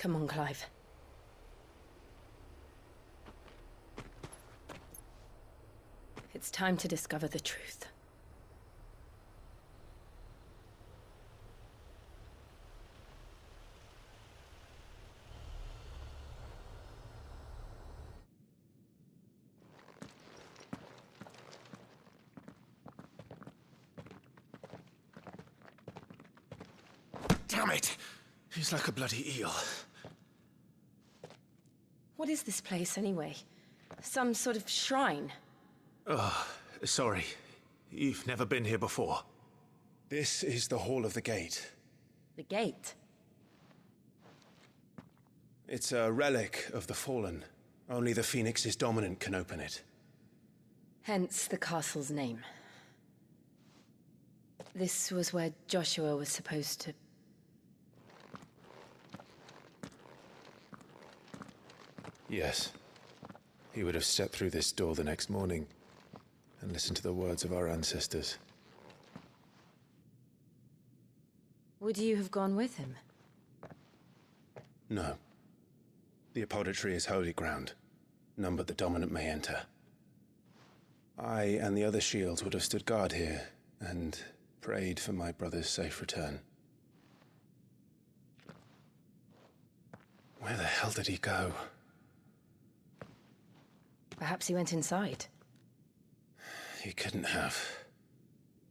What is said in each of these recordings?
Come on, Clive. It's time to discover the truth. Damn it! He's like a bloody eel. What is this place, anyway? Some sort of shrine? Oh, sorry. You've never been here before. This is the Hall of the Gate. The gate? It's a relic of the Fallen. Only the Phoenix's dominant can open it. Hence the castle's name. This was where Joshua was supposed to... Yes. He would have stepped through this door the next morning and listened to the words of our ancestors. Would you have gone with him? No. The apodatory is holy ground. None but the dominant may enter. I and the other shields would have stood guard here and prayed for my brother's safe return. Where the hell did he go? Perhaps he went inside. He couldn't have.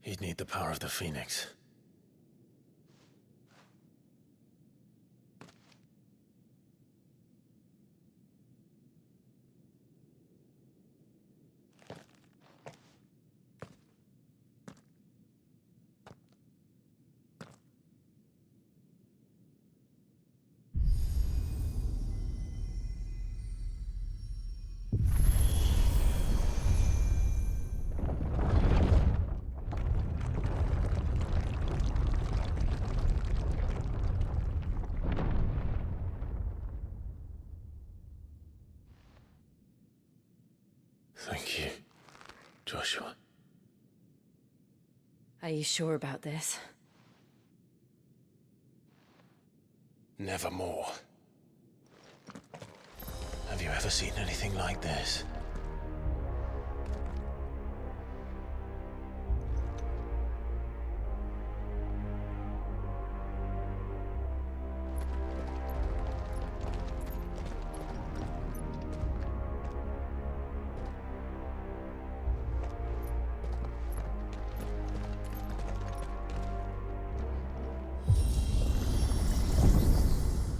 He'd need the power of the Phoenix. Thank you, Joshua. Are you sure about this? Nevermore. Have you ever seen anything like this?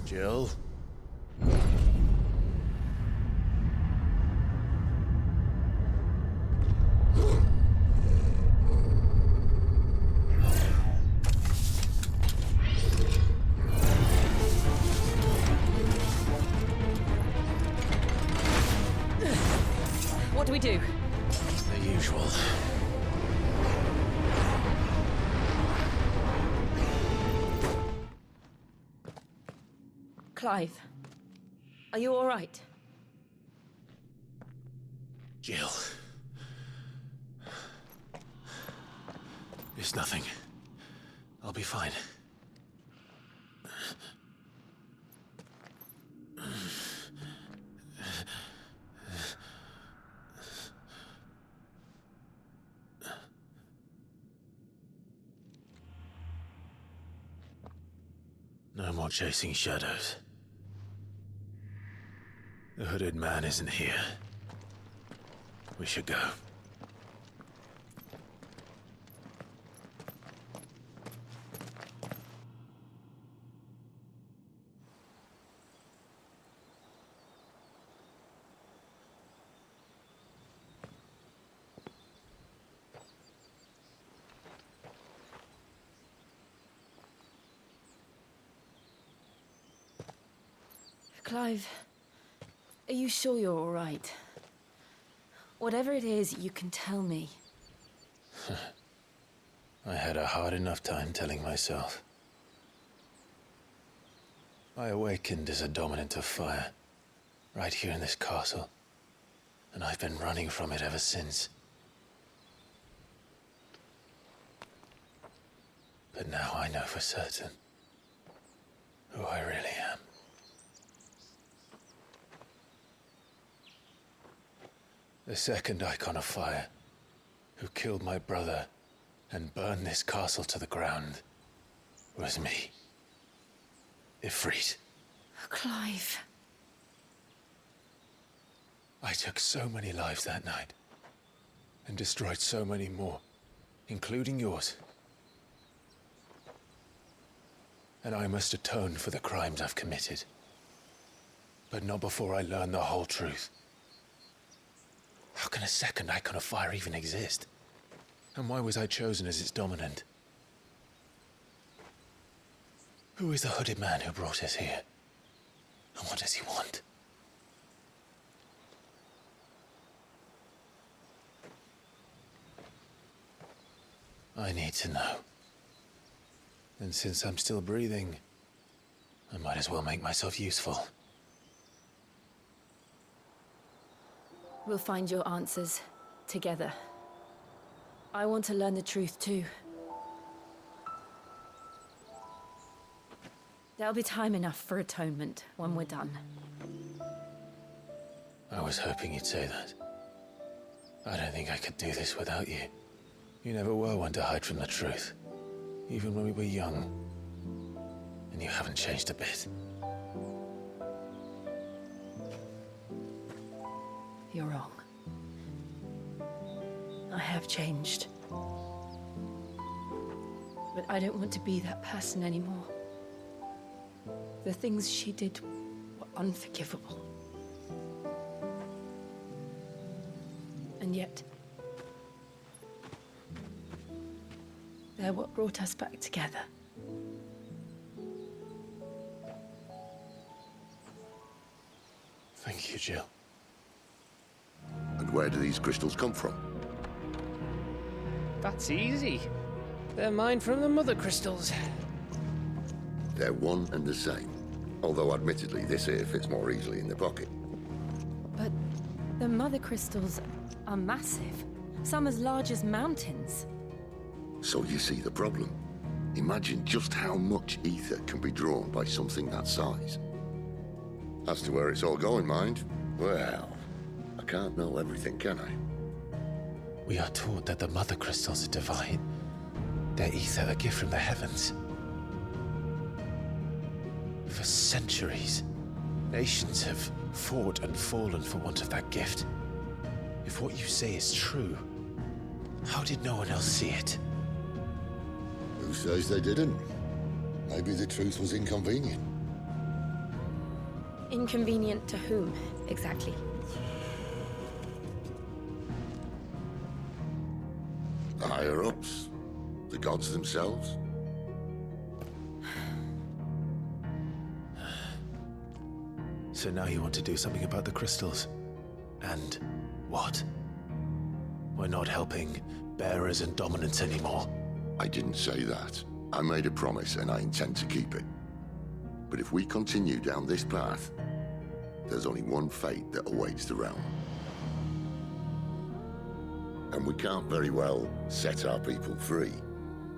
Jill? What do we do? The usual. Clive, are you all right? Jill. It's nothing. I'll be fine. No more chasing shadows. The hooded man isn't here. We should go. Clive, are you sure you're all right? Whatever it is, you can tell me. I had a hard enough time telling myself. I awakened as a dominant of fire, right here in this castle, and I've been running from it ever since. But now I know for certain who I really am. The second icon of fire, who killed my brother and burned this castle to the ground, was me. Ifrit. Clive. I took so many lives that night, and destroyed so many more, including yours. And I must atone for the crimes I've committed. But not before I learn the whole truth. How can a second icon of fire even exist? And why was I chosen as its dominant? Who is the hooded man who brought us here? And what does he want? I need to know. And since I'm still breathing, I might as well make myself useful. We'll find your answers together. I want to learn the truth too. There'll be time enough for atonement when we're done. I was hoping you'd say that. I don't think I could do this without you. You never were one to hide from the truth, even when we were young. And you haven't changed a bit. You're wrong. I have changed. But I don't want to be that person anymore. The things she did were unforgivable. And yet, they're what brought us back together. Thank you, Jill. And where do these crystals come from? That's easy. They're mine from the mother crystals. They're one and the same. Although admittedly this here fits more easily in the pocket. But the mother crystals are massive. Some as large as mountains. So you see the problem. Imagine just how much ether can be drawn by something that size. As to where it's all going, mind, well, I can't know everything, can I? We are taught that the mother crystals are divine. Their ether a gift from the heavens. For centuries, nations have fought and fallen for want of that gift. If what you say is true, how did no one else see it? Who says they didn't? Maybe the truth was inconvenient. Inconvenient to whom, exactly? The higher-ups? The gods themselves? So now you want to do something about the crystals? And what? We're not helping bearers and dominants anymore. I didn't say that. I made a promise and I intend to keep it. But if we continue down this path, there's only one fate that awaits the realm. And we can't very well set our people free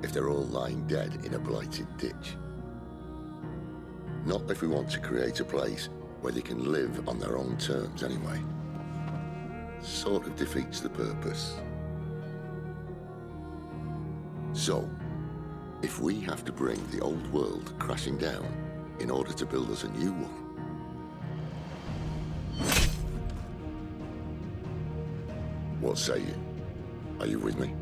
if they're all lying dead in a blighted ditch. Not if we want to create a place where they can live on their own terms anyway. Sort of defeats the purpose. So, if we have to bring the old world crashing down in order to build us a new one, what say you? Are you with me?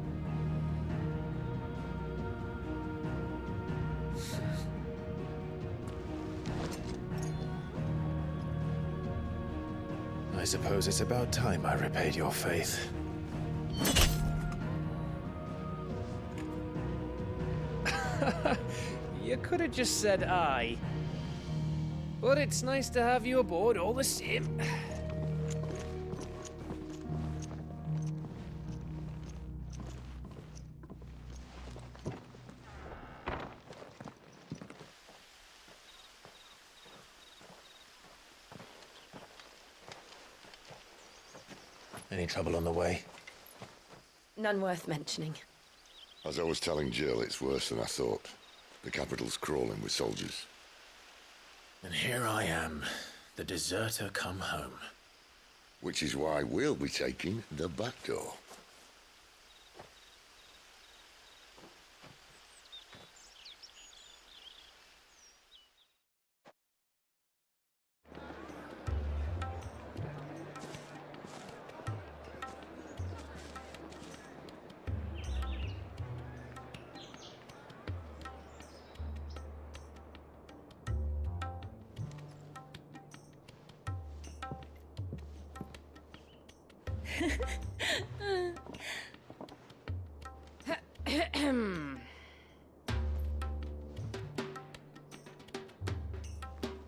I suppose it's about time I repaid your faith. You could have just said aye. But it's nice to have you aboard all the same. Any trouble on the way? None worth mentioning. As I was telling Jill, it's worse than I thought. The capital's crawling with soldiers. And here I am, the deserter come home. Which is why we'll be taking the back door.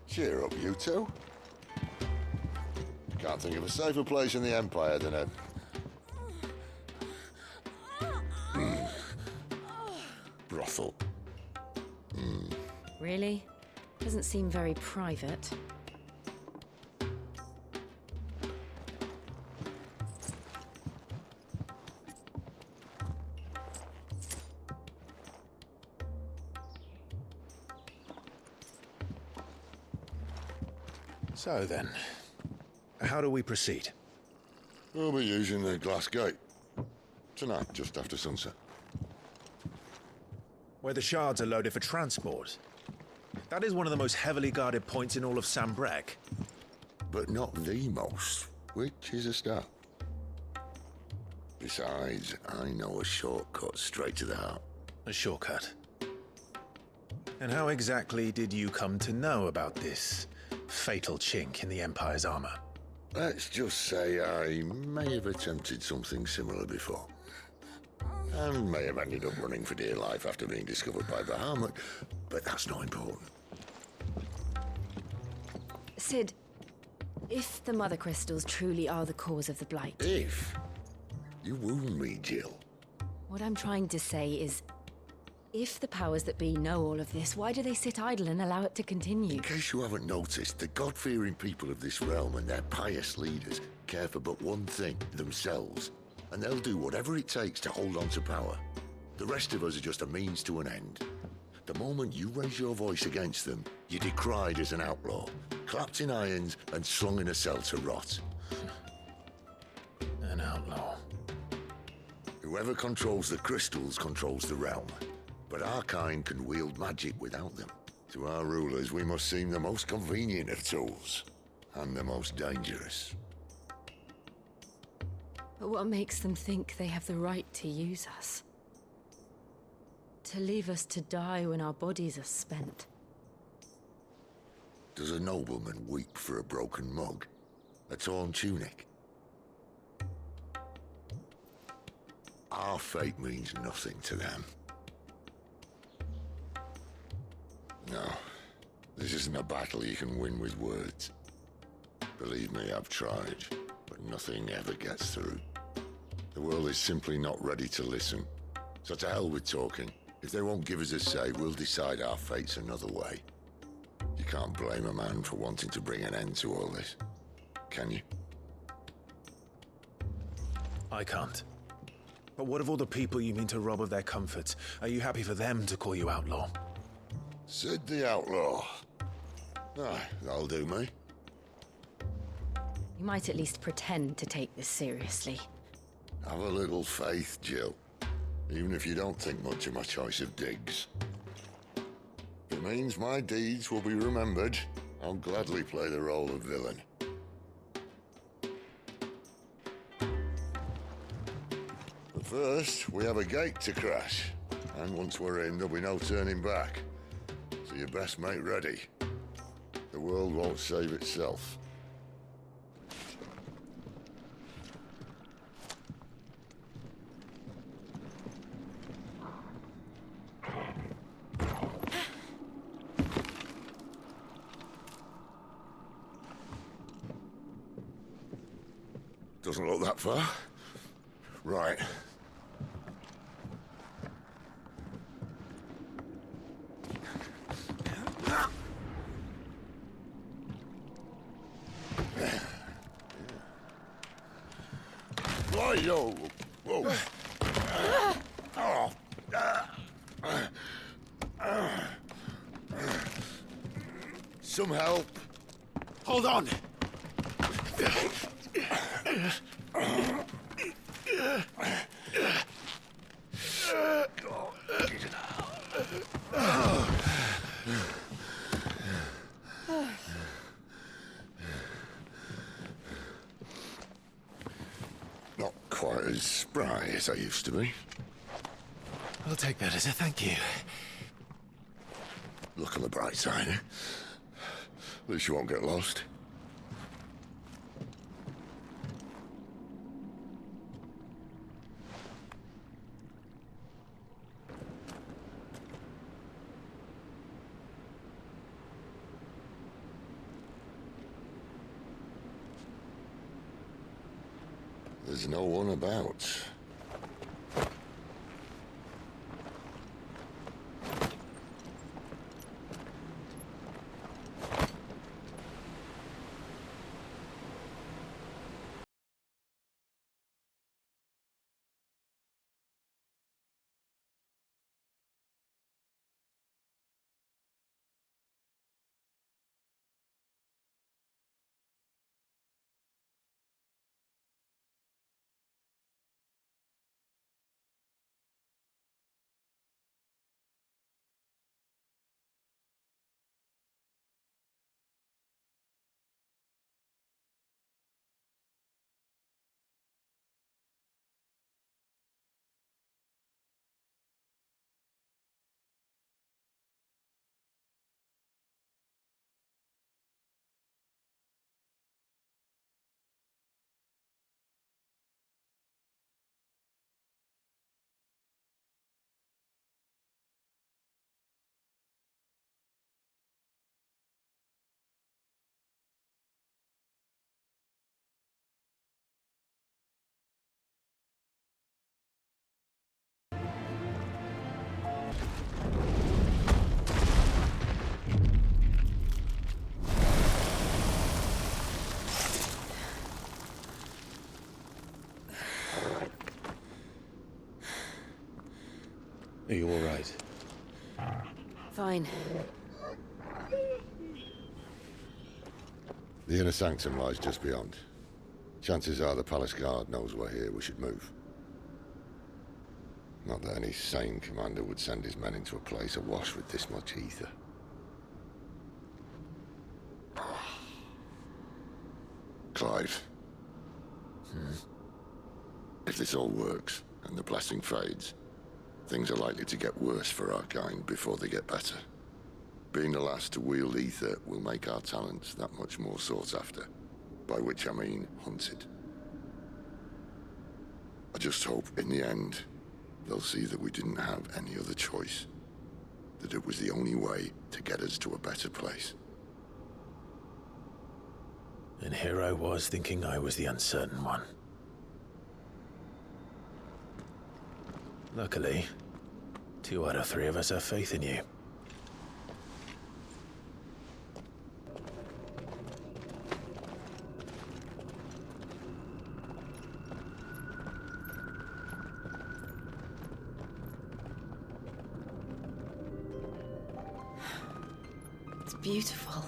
Cheer up, you two. Can't think of a safer place in the Empire than a... brothel. Really? Doesn't seem very private. So then, how do we proceed? We'll be using the glass gate. Tonight, just after sunset. Where the shards are loaded for transport. That is one of the most heavily guarded points in all of Sambrek. But not the most, which is a start. Besides, I know a shortcut straight to the heart. A shortcut. And how exactly did you come to know about this fatal chink in the Empire's armor? Let's just say I may have attempted something similar before. And may have ended up running for dear life after being discovered by Bahamut, but that's not important. Sid, if the Mother Crystals truly are the cause of the Blight... If? You wound me, Jill. What I'm trying to say is, if the powers that be know all of this, why do they sit idle and allow it to continue? In case you haven't noticed, the God-fearing people of this realm and their pious leaders care for but one thing, themselves. And they'll do whatever it takes to hold on to power. The rest of us are just a means to an end. The moment you raise your voice against them, you're decried as an outlaw, clapped in irons and slung in a cell to rot. An outlaw. Whoever controls the crystals controls the realm. But our kind can wield magic without them. To our rulers, we must seem the most convenient of tools, and the most dangerous. But what makes them think they have the right to use us? To leave us to die when our bodies are spent? Does a nobleman weep for a broken mug? A torn tunic? Our fate means nothing to them. No, this isn't a battle you can win with words. Believe me, I've tried, but nothing ever gets through. The world is simply not ready to listen. So to hell with talking. If they won't give us a say, we'll decide our fates another way. You can't blame a man for wanting to bring an end to all this, can you? I can't. But what of all the people you mean to rob of their comforts? Are you happy for them to call you outlaw? Sid the Outlaw. Aye, that'll do me. You might at least pretend to take this seriously. Have a little faith, Jill. Even if you don't think much of my choice of digs. If it means my deeds will be remembered, I'll gladly play the role of villain. But first, we have a gate to crash. And once we're in, there'll be no turning back. So you best make ready. The world won't save itself. Doesn't look that far. Right. Yo. Whoa. Some help. Hold on! Not quite as spry as I used to be. I'll take that as a thank you. Look on the bright side, eh? At least you won't get lost. There's no one about. Are you all right? Fine. The inner sanctum lies just beyond. Chances are the palace guard knows we're here. We should move. Not that any sane commander would send his men into a place awash with this much ether. Clive. If this all works, and the blessing fades, things are likely to get worse for our kind before they get better. Being the last to wield ether will make our talents that much more sought after. By which I mean hunted. I just hope, in the end, they'll see that we didn't have any other choice. That it was the only way to get us to a better place. And here I was thinking I was the uncertain one. Luckily, 2 out of 3 of us have faith in you. It's beautiful.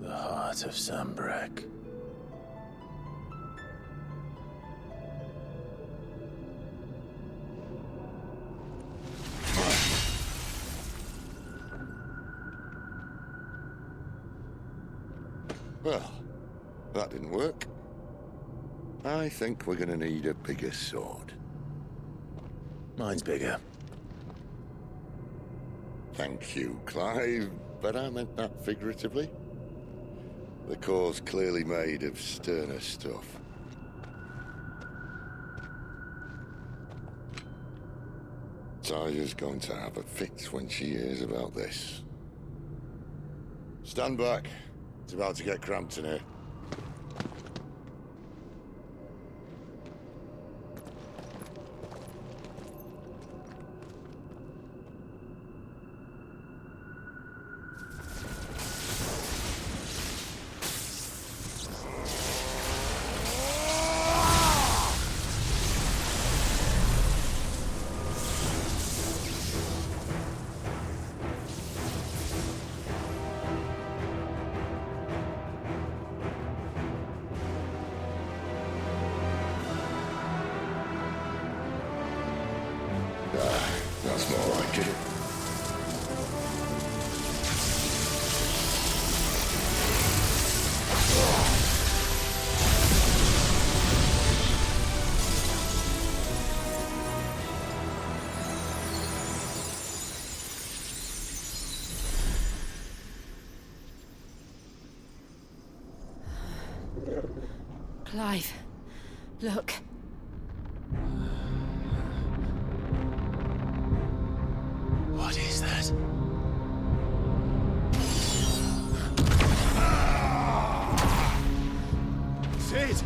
The heart of Sambrek. Well, that didn't work. I think we're gonna need a bigger sword. Mine's bigger. Thank you, Clive, but I meant that figuratively. The core's clearly made of sterner stuff. Taya's going to have a fit when she hears about this. Stand back. It's about to get cramped in here. That's more like it. Clive, look. What is that? Sid!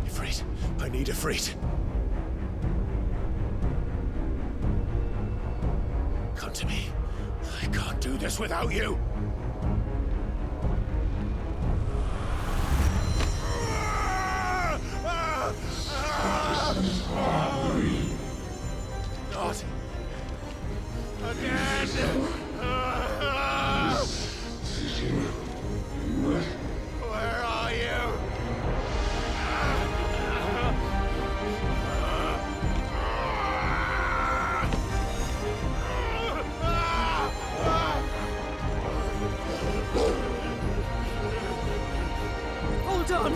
Ifrit, I need Ifrit. Come to me. I can't do this without you. Not again. Where are you? Hold on.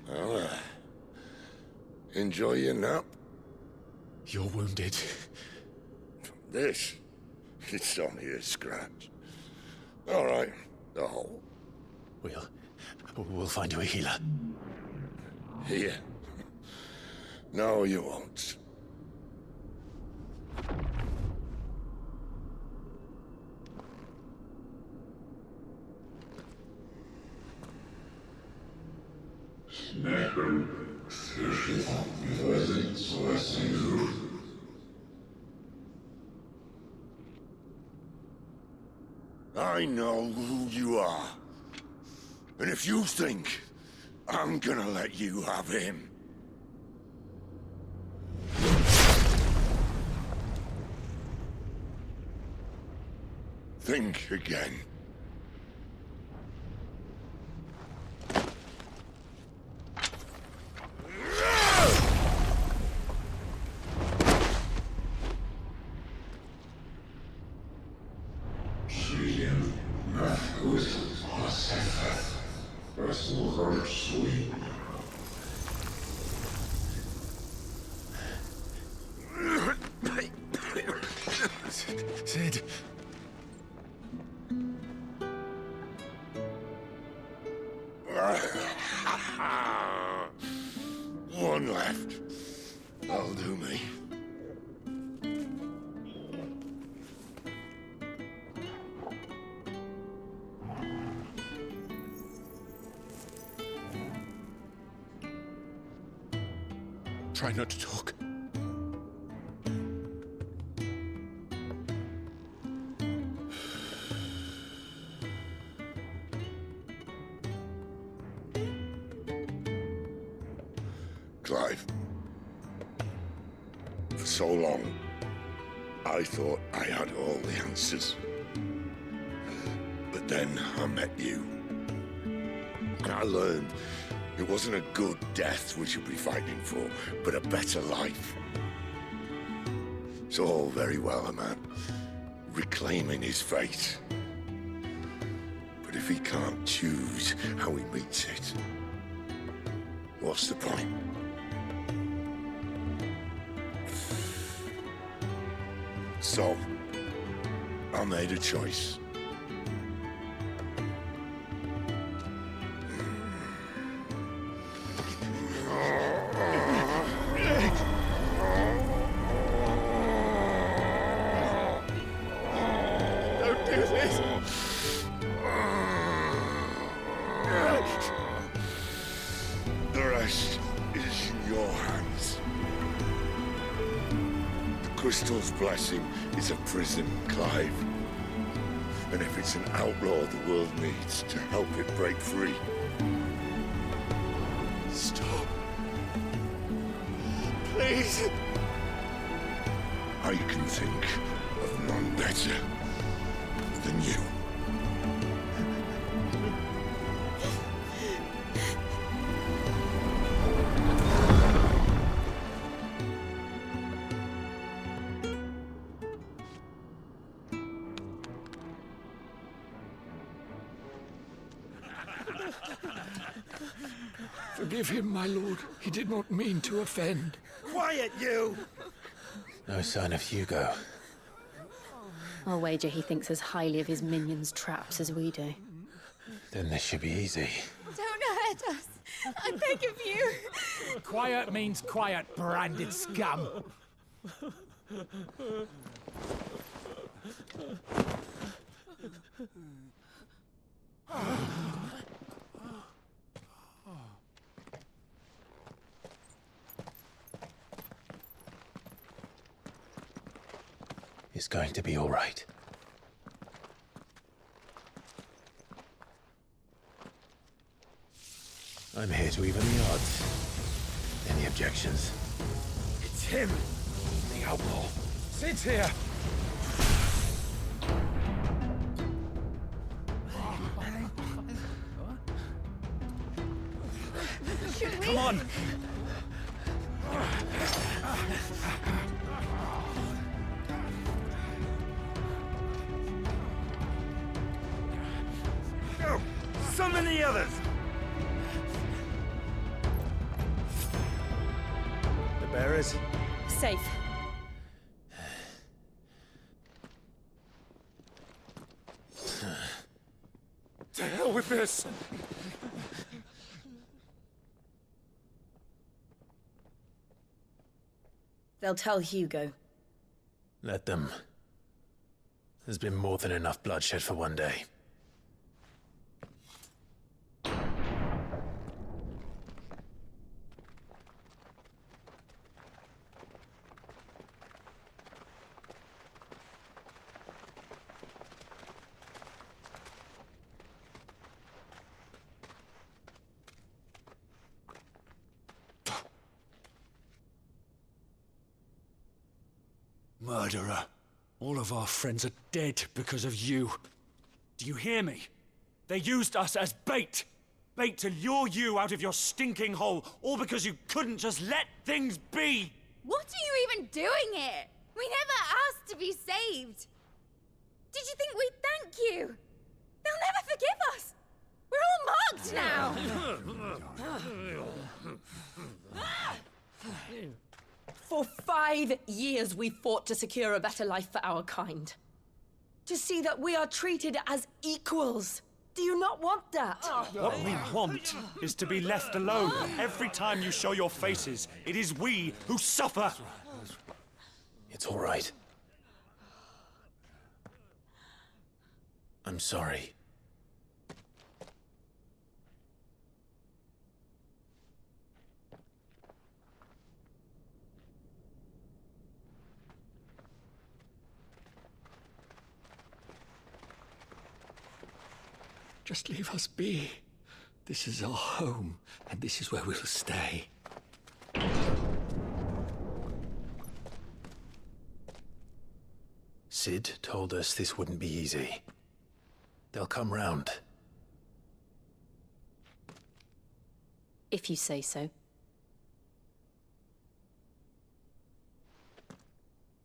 Well, enjoy your nap. You're wounded. This, it's only a scratch. All right, the hole. We'll find you a healer. Here. No, you won't. I know who you are. And if you think I'm gonna let you have him... think again. Sid. One left. That'll do me. Try not to talk. Clive. For so long, I thought I had all the answers. But then I met you. And I learned it wasn't a good death we should be fighting for, but a better life. It's all very well, a man reclaiming his fate. But if he can't choose how he meets it, what's the point? So, I made a choice. Don't do this. The rest crystal's blessing is a prison, Clive. And if it's an outlaw the world needs to help it break free, stop. Please. I can think of none better than you. Forgive him, my lord. He did not mean to offend. Quiet, you! No sign of Hugo. I'll wager he thinks as highly of his minions' traps as we do. Then this should be easy. Don't hurt us. I beg of you. Quiet means quiet, branded scum. It's going to be all right. I'm here to even the odds. Any objections? It's him, the outlaw. Sid's here. Come on. Go! Summon the others! The bearers? Safe. To hell with this! They'll tell Hugo. Let them. There's been more than enough bloodshed for one day. Murderer. All of our friends are dead because of you. Do you hear me? They used us as bait. Bait to lure you out of your stinking hole, all because you couldn't just let things be. What are you even doing here? We never asked to be saved. Did you think we'd thank you? They'll never forgive us. We're all marked now. For 5 years we fought to secure a better life for our kind. To see that we are treated as equals. Do you not want that? What we want is to be left alone. Every time you show your faces, it is we who suffer. It's all right. I'm sorry. Just leave us be. This is our home, and this is where we'll stay. Sid told us this wouldn't be easy. They'll come round. If you say so.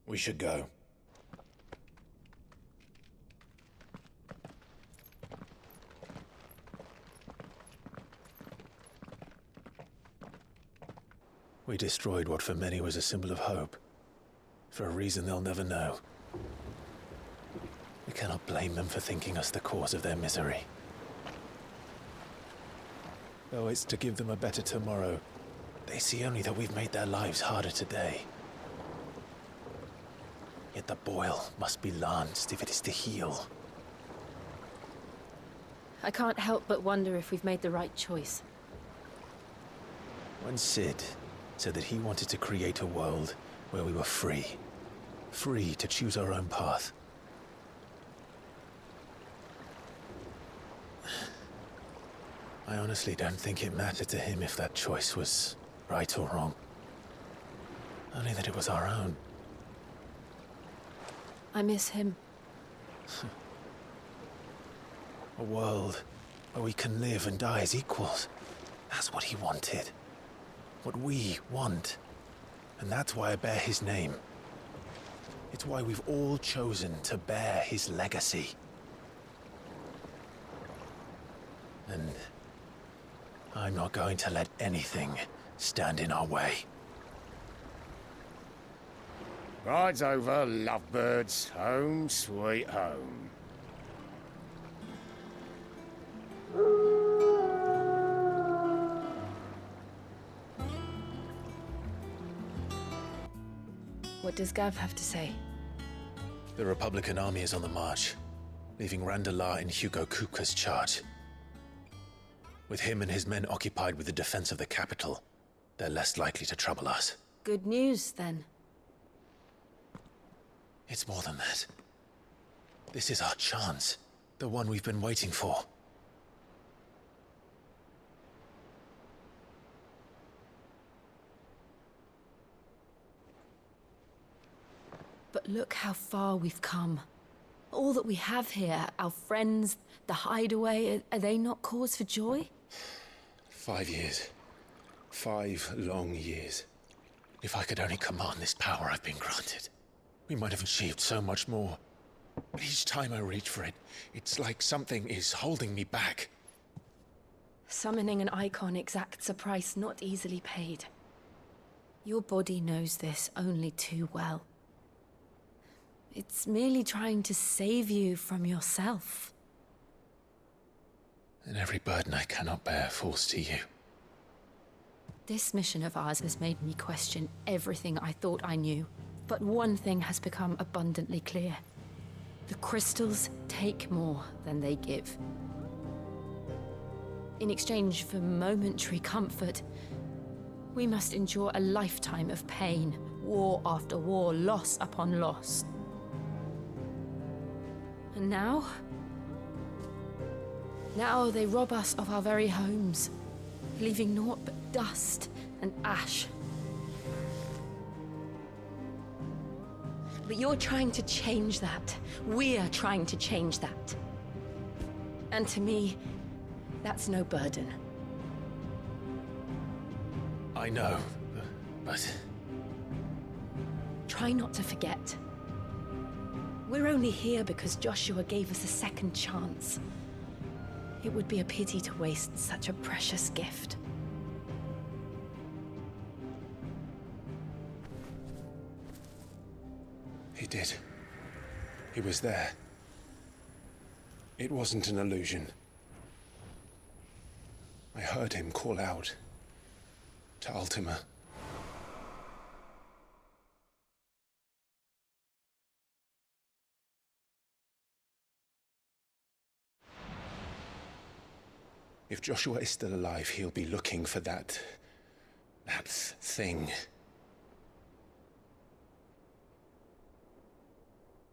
We should go. We destroyed what for many was a symbol of hope. For a reason they'll never know. We cannot blame them for thinking us the cause of their misery. Though it's to give them a better tomorrow, they see only that we've made their lives harder today. Yet the boil must be lanced if it is to heal. I can't help but wonder if we've made the right choice. When Sid said that he wanted to create a world where we were free, free to choose our own path. I honestly don't think it mattered to him if that choice was right or wrong. Only that it was our own. I miss him. A world where we can live and die as equals. That's what he wanted. What we want. And that's why I bear his name. It's why we've all chosen to bear his legacy. And I'm not going to let anything stand in our way. Rides over, lovebirds. Home, sweet home. What does Gav have to say? The Republican army is on the march, leaving Randalar in Hugo Kupka's charge. With him and his men occupied with the defense of the capital, they're less likely to trouble us. Good news, then. It's more than that. This is our chance. The one we've been waiting for. But look how far we've come. All that we have here, our friends, the hideaway, are they not cause for joy? 5 years. 5 long years. If I could only command this power I've been granted, we might have achieved so much more. But each time I reach for it, it's like something is holding me back. Summoning an icon exacts a price not easily paid. Your body knows this only too well. It's merely trying to save you from yourself. And every burden I cannot bear falls to you. This mission of ours has made me question everything I thought I knew. But one thing has become abundantly clear. The crystals take more than they give. In exchange for momentary comfort, we must endure a lifetime of pain, war after war, loss upon loss. And now? Now they rob us of our very homes, leaving naught but dust and ash. But you're trying to change that. We're trying to change that. And to me, that's no burden. I know, but... Try not to forget. We're only here because Joshua gave us a second chance. It would be a pity to waste such a precious gift. He did. He was there. It wasn't an illusion. I heard him call out to Ultima. If Joshua is still alive, he'll be looking for that thing.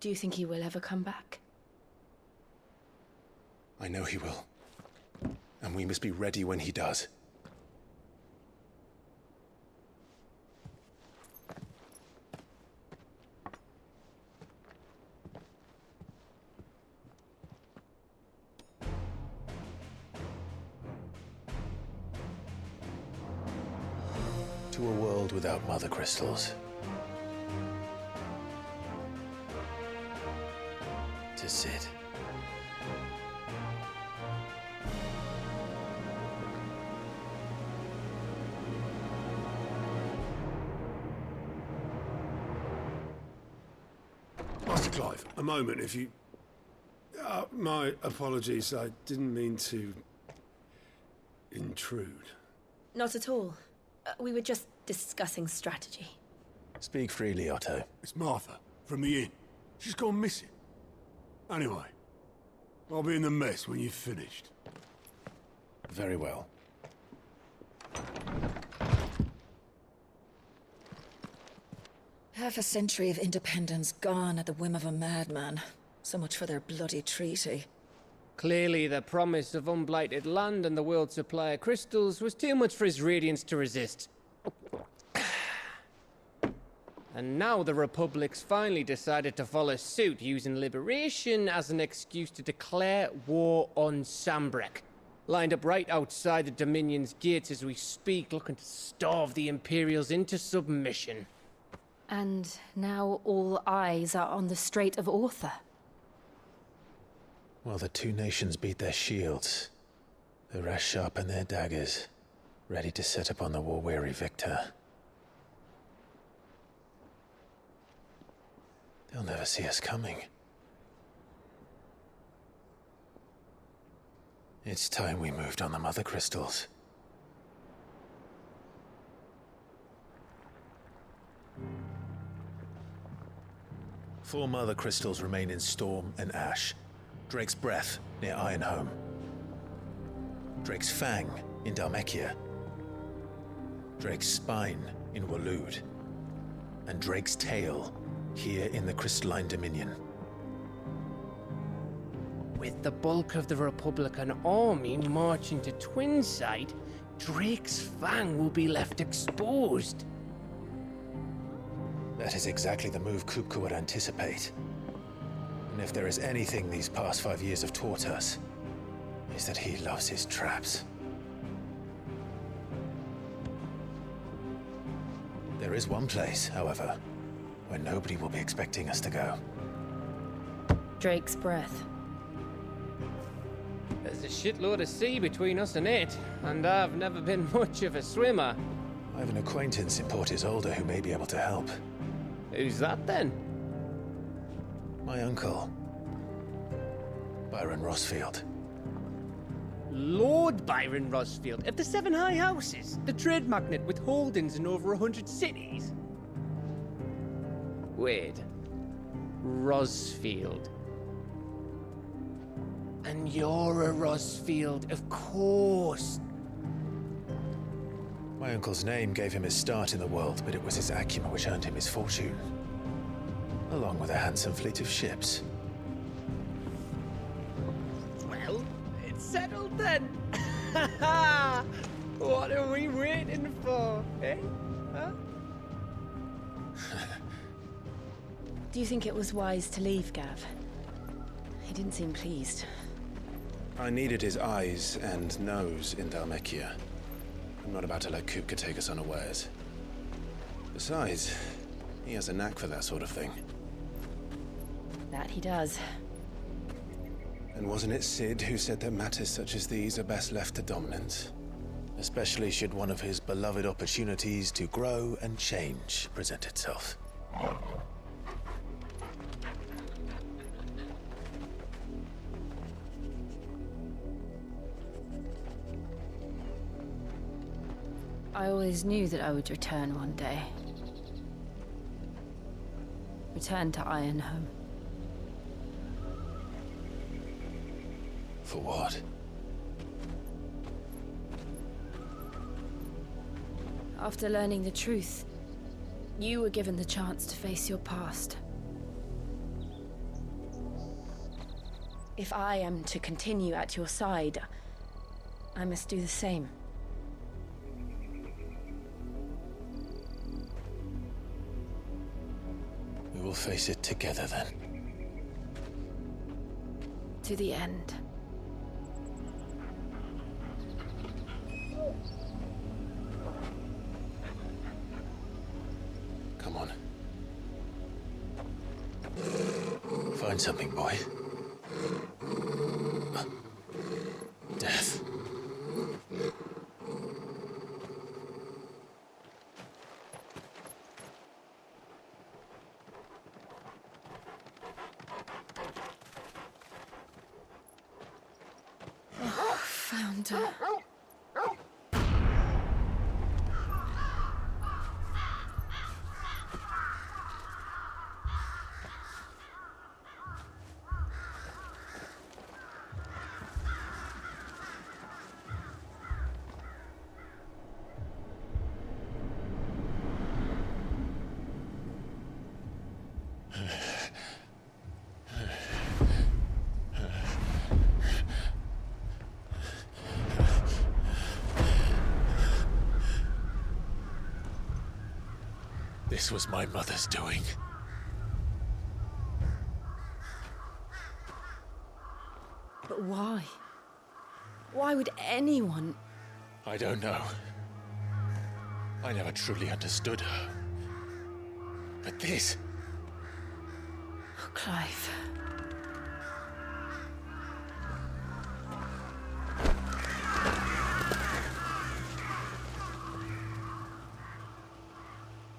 Do you think he will ever come back? I know he will. And we must be ready when he does. To a world without mother crystals. To Sid. Master Clive, a moment, if you... my apologies, I didn't mean to... intrude. Not at all. We were just discussing strategy. Speak freely, Otto. It's Martha, from the inn. She's gone missing. Anyway, I'll be in the mess when you've finished. Very well. Half a century of independence gone at the whim of a madman. So much for their bloody treaty. Clearly, the promise of unblighted land and the world's supply of crystals was too much for his radiance to resist. And now the Republic's finally decided to follow suit, using liberation as an excuse to declare war on Sambrek. Lined up right outside the Dominion's gates as we speak, looking to starve the Imperials into submission. And now all eyes are on the Strait of Author. While the two nations beat their shields, the rest sharpen their daggers, ready to set upon the war-weary victor. They'll never see us coming. It's time we moved on the Mother Crystals. Four Mother Crystals remain in Storm and Ash. Drake's Breath near Ironhome. Drake's Fang in Dhalmekia. Drake's Spine in Waloed. And Drake's Tail here in the Crystalline Dominion. With the bulk of the Republican army marching to Twinside, Drake's Fang will be left exposed. That is exactly the move Kupka would anticipate. And if there is anything these past 5 years have taught us, is that he loves his traps. There is one place, however, where nobody will be expecting us to go. Drake's Breath. There's a shitload of sea between us and it, and I've never been much of a swimmer. I have an acquaintance in Port Isolde who may be able to help. Who's that then? My uncle, Byron Rosfield. Lord Byron Rosfield of the Seven High Houses, the trade magnate with holdings in over 100 cities. Wait, Rosfield. And you're a Rosfield, of course. My uncle's name gave him his start in the world, but it was his acumen which earned him his fortune. Along with a handsome fleet of ships. Well, it's settled then. What are we waiting for, eh? Huh? Do you think it was wise to leave, Gav? He didn't seem pleased. I needed his eyes and nose in Dhalmekia. I'm not about to let Kupka take us unawares. Besides, he has a knack for that sort of thing. That he does. And wasn't it Sid who said that matters such as these are best left to dominance? Especially should one of his beloved opportunities to grow and change present itself. I always knew that I would return one day. Return to Ironhome. For what? After learning the truth, you were given the chance to face your past. If I am to continue at your side, I must do the same. We will face it together then. To the end. Come on. Find something, boy. Death. Found her. This was my mother's doing. But why? Why would anyone... I don't know. I never truly understood her. But this... Oh, Clive.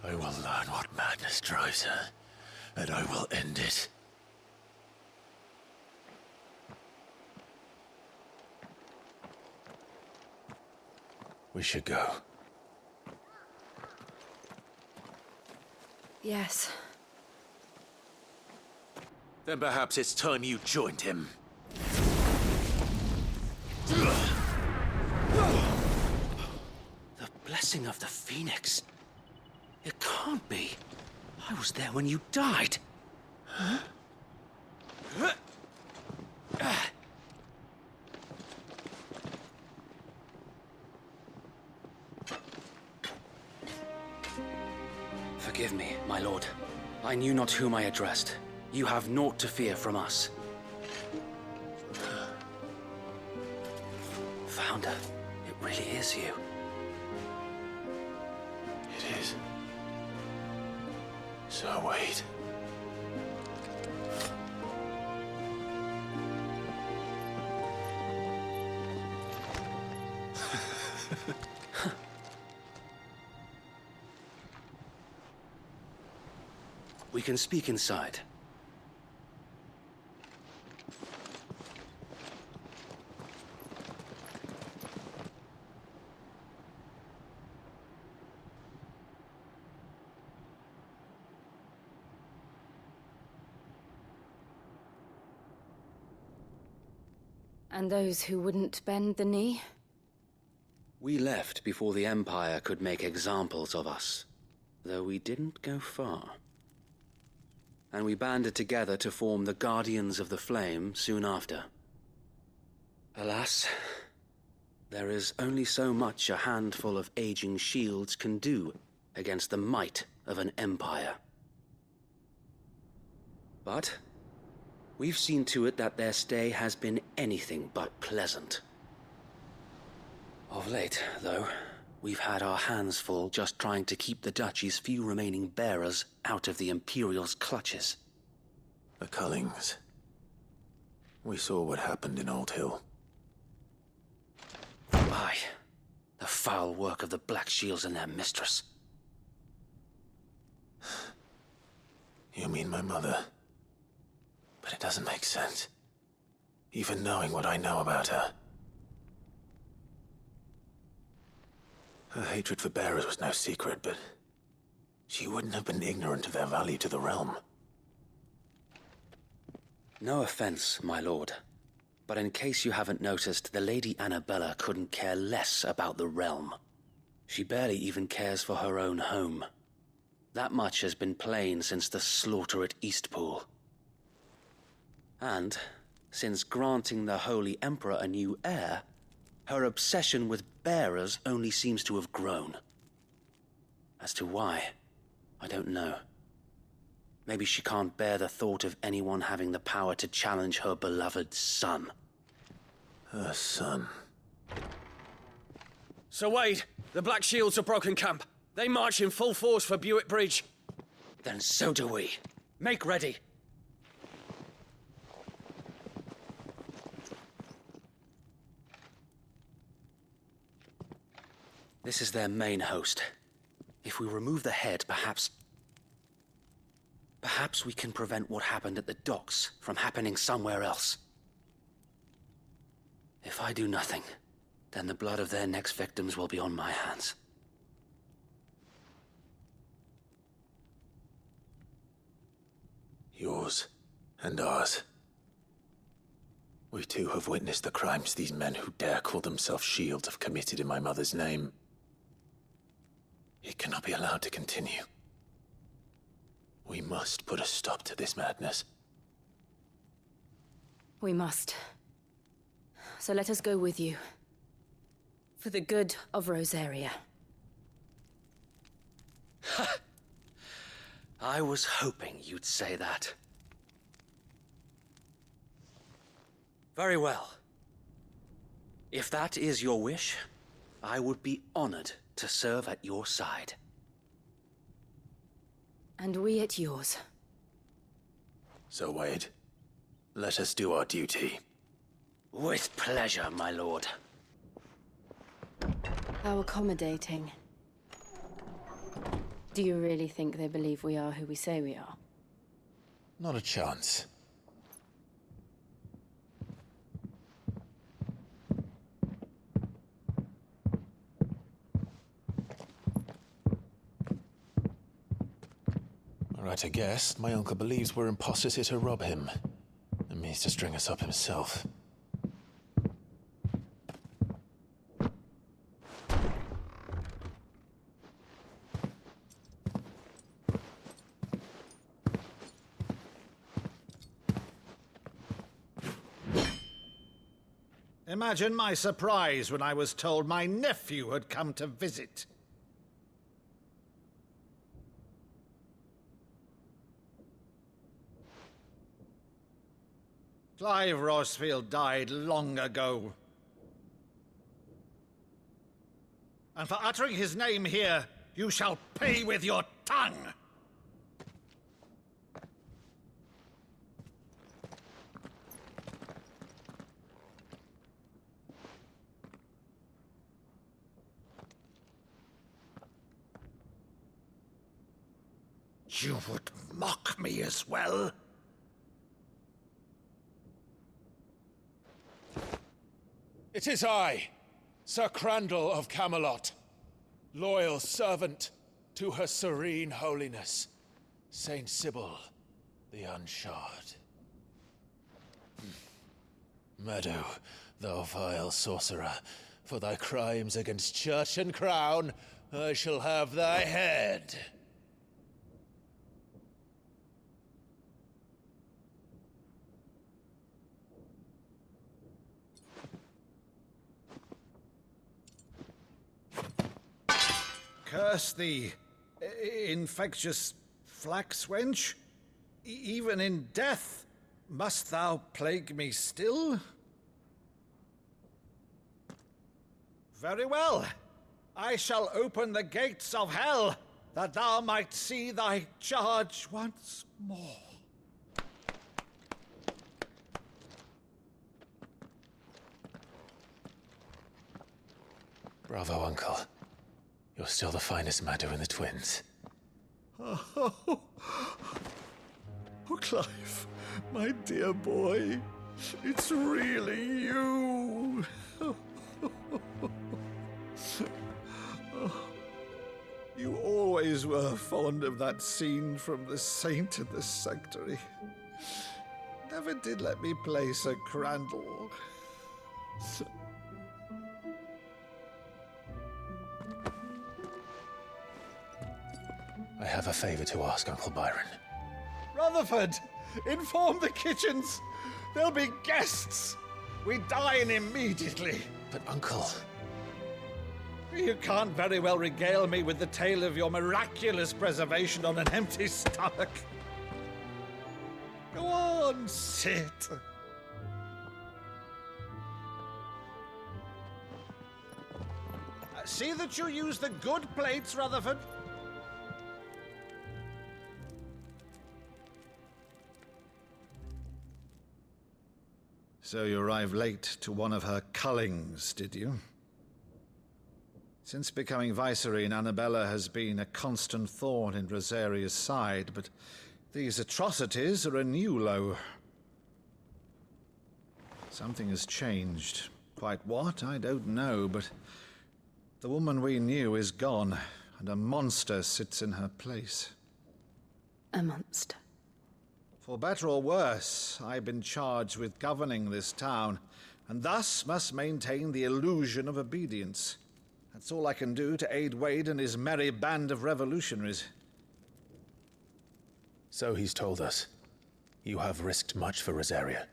I will learn what madness drives her, and I will end it. We should go. Yes. Then perhaps it's time you joined him. The blessing of the Phoenix. It can't be. I was there when you died. Huh? Forgive me, my lord. I knew not whom I addressed. You have naught to fear from us. Founder, it really is you. It is. So wait. We can speak inside. And those who wouldn't bend the knee? We left before the Empire could make examples of us, though we didn't go far. And we banded together to form the Guardians of the Flame soon after. Alas, there is only so much a handful of aging shields can do against the might of an empire. But we've seen to it that their stay has been anything but pleasant. Of late, though, we've had our hands full just trying to keep the Duchy's few remaining bearers out of the Imperial's clutches. The Cullings. We saw what happened in Old Hill. Aye. The foul work of the Black Shields and their mistress. You mean my mother? But it doesn't make sense. Even knowing what I know about her. Her hatred for bearers was no secret, but she wouldn't have been ignorant of their value to the realm. No offense, my lord. But in case you haven't noticed, the Lady Annabella couldn't care less about the realm. She barely even cares for her own home. That much has been plain since the slaughter at Eastpool. And, since granting the Holy Emperor a new heir, her obsession with bearers only seems to have grown. As to why, I don't know. Maybe she can't bear the thought of anyone having the power to challenge her beloved son. Her son. Sir Wade, the Black Shields have broken camp. They march in full force for Buick Bridge. Then so do we. Make ready. This is their main host. If we remove the head, perhaps we can prevent what happened at the docks from happening somewhere else. If I do nothing, then the blood of their next victims will be on my hands. Yours and ours. We too have witnessed the crimes these men who dare call themselves shields have committed in my mother's name. It cannot be allowed to continue. We must put a stop to this madness. We must. So let us go with you. For the good of Rosaria. I was hoping you'd say that. Very well. If that is your wish, I would be honored to serve at your side. And we at yours. So, Wade, let us do our duty. With pleasure, my lord. How accommodating. Do you really think they believe we are who we say we are? Not a chance. Right, I guess. My uncle believes we're imposters here to rob him. And means to string us up himself. Imagine my surprise when I was told my nephew had come to visit. Clive Rosfield died long ago. And for uttering his name here, you shall pay with your tongue! You would mock me as well? It is I, Sir Crandall of Camelot, loyal servant to Her Serene Holiness, Saint Sybil the Unshod. Meadow, thou vile sorcerer, for thy crimes against church and crown, I shall have thy head. Curse thee, infectious flax wench. Even in death, must thou plague me still? Very well. I shall open the gates of hell, that thou might see thy charge once more. Bravo, Uncle. You're still the finest Meadow in the twins. Oh, Clive, my dear boy, it's really you. You always were fond of that scene from The Saint and the Sanctuary. Never did let me play Sir Crandall. I have a favor to ask, Uncle Byron. Rutherford, inform the kitchens. There'll be guests. We dine immediately. But, Uncle... You can't very well regale me with the tale of your miraculous preservation on an empty stomach. Go on, sit. See that you use the good plates, Rutherford. So you arrived late to one of her cullings, did you? Since becoming Vicereine, Annabella has been a constant thorn in Rosaria's side, but these atrocities are a new low. Something has changed. Quite what, I don't know, but the woman we knew is gone, and a monster sits in her place. A monster? For better or worse, I've been charged with governing this town, and thus must maintain the illusion of obedience. That's all I can do to aid Wade and his merry band of revolutionaries. So he's told us. You have risked much for Rosaria.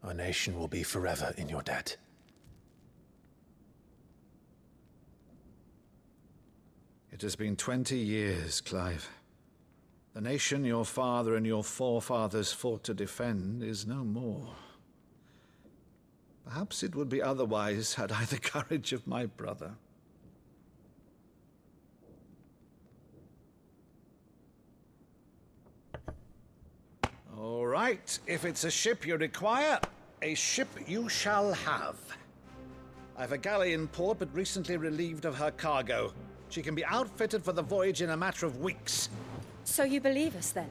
Our nation will be forever in your debt. It has been 20 years, Clive. The nation your father and your forefathers fought to defend is no more. Perhaps it would be otherwise had I the courage of my brother. All right, if it's a ship you require, a ship you shall have. I've a galley in port, but recently relieved of her cargo. She can be outfitted for the voyage in a matter of weeks. So you believe us, then?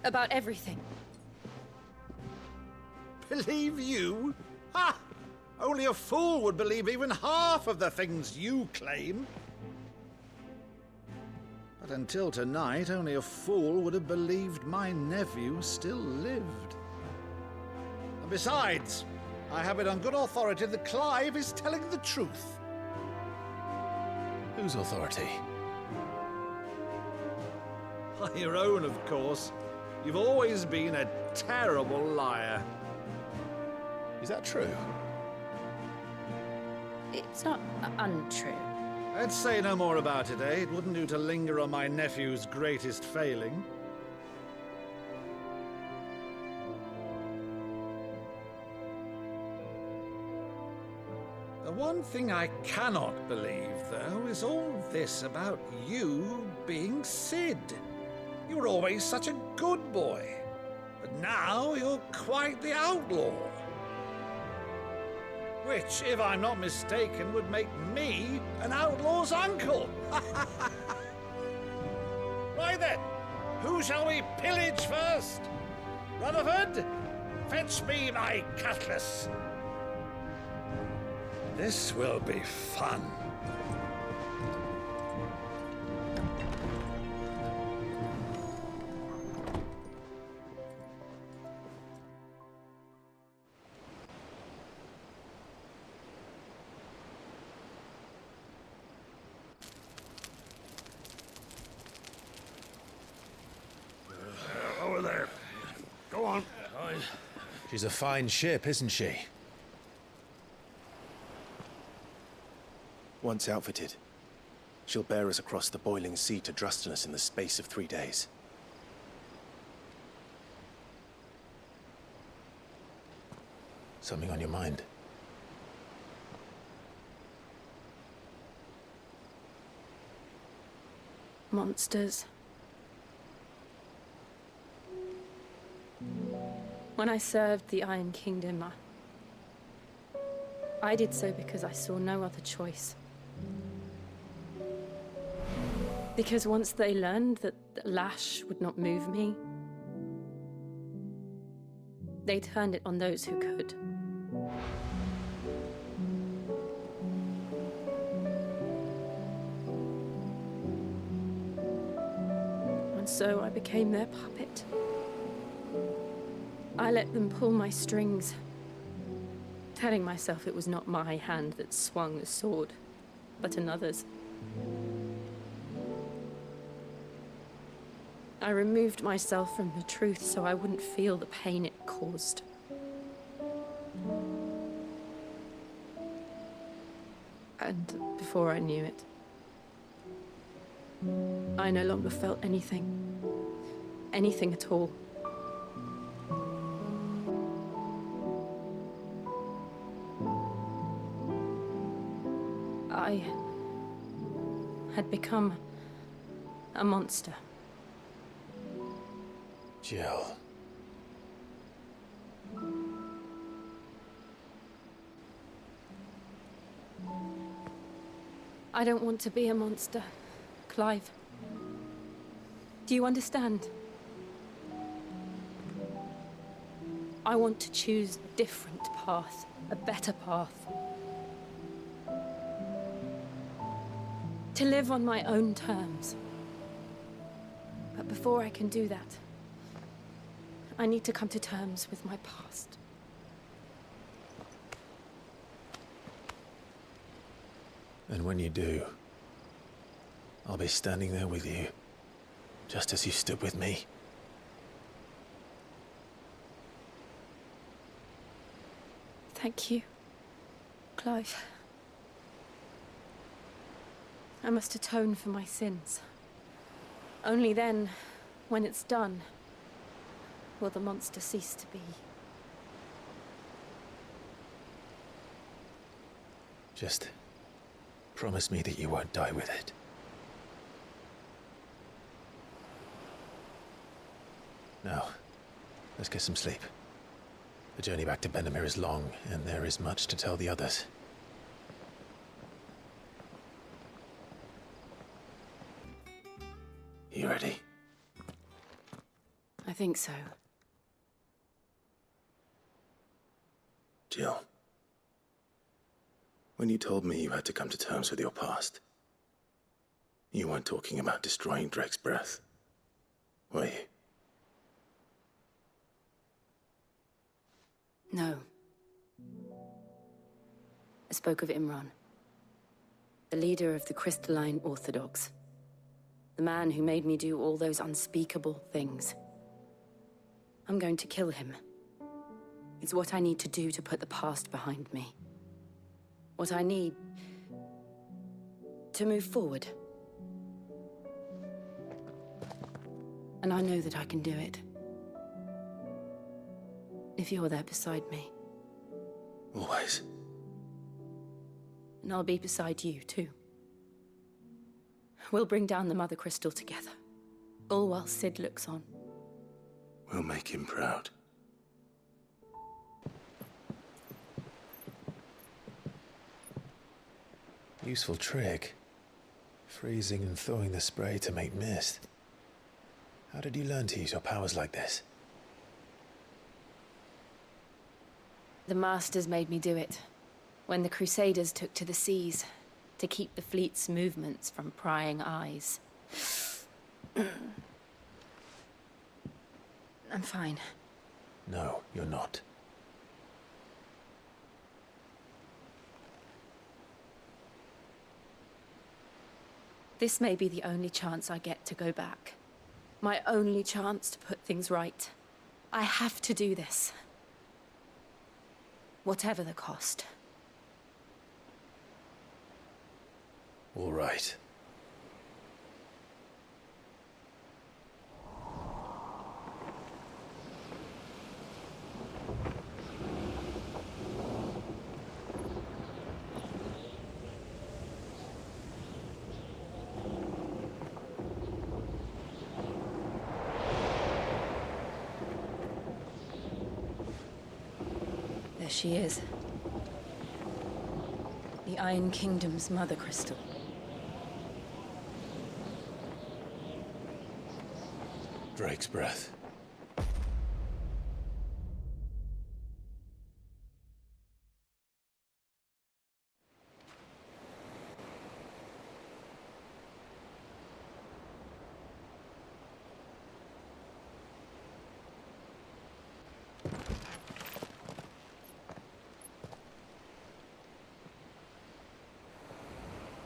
About everything? Believe you? Ha! Only a fool would believe even half of the things you claim. But until tonight, only a fool would have believed my nephew still lived. And besides, I have it on good authority that Clive is telling the truth. Whose authority? Your own, of course. You've always been a terrible liar. Is that true? It's not untrue. Let's say no more about it, eh? It wouldn't do to linger on my nephew's greatest failing. The one thing I cannot believe, though, is all this about you being Sid. You were always such a good boy, but now you're quite the outlaw. Which, if I'm not mistaken, would make me an outlaw's uncle. Right then, who shall we pillage first? Rutherford, fetch me my cutlass. This will be fun. Over there. Go on. She's a fine ship, isn't she? Once outfitted, she'll bear us across the boiling sea to Drustinus in the space of 3 days. Something on your mind? Monsters. When I served the Iron Kingdom, I did so because I saw no other choice. Because once they learned that the lash would not move me, they turned it on those who could. And so I became their puppet. I let them pull my strings, telling myself it was not my hand that swung the sword, but another's. I removed myself from the truth so I wouldn't feel the pain it caused. And before I knew it, I no longer felt anything. Anything at all. I had become a monster. Jill. I don't want to be a monster, Clive. Do you understand? I want to choose a different path, a better path. To live on my own terms. But before I can do that, I need to come to terms with my past. And when you do, I'll be standing there with you, just as you stood with me. Thank you, Clive. I must atone for my sins. Only then When it's done, will the monster cease to be? Just promise me that you won't die with it. Now, let's get some sleep. The journey back to Benamir is long, and there is much to tell the others. You ready? I think so. Jill, when you told me you had to come to terms with your past, you weren't talking about destroying Drake's breath, were you? No. I spoke of Imran, the leader of the Crystalline Orthodox. The man who made me do all those unspeakable things. I'm going to kill him. It's what I need to do to put the past behind me. What I need to move forward. And I know that I can do it. If you're there beside me. Always. And I'll be beside you, too. We'll bring down the Mother Crystal together. All while Sid looks on. We'll make him proud. Useful trick. Freezing and thawing the spray to make mist. How did you learn to use your powers like this? The Masters made me do it. When the Crusaders took to the seas, to keep the fleet's movements from prying eyes. I'm fine. No, you're not. This may be the only chance I get to go back. My only chance to put things right. I have to do this. Whatever the cost. All right. There she is. The Iron Kingdom's Mother Crystal. Drake's breath.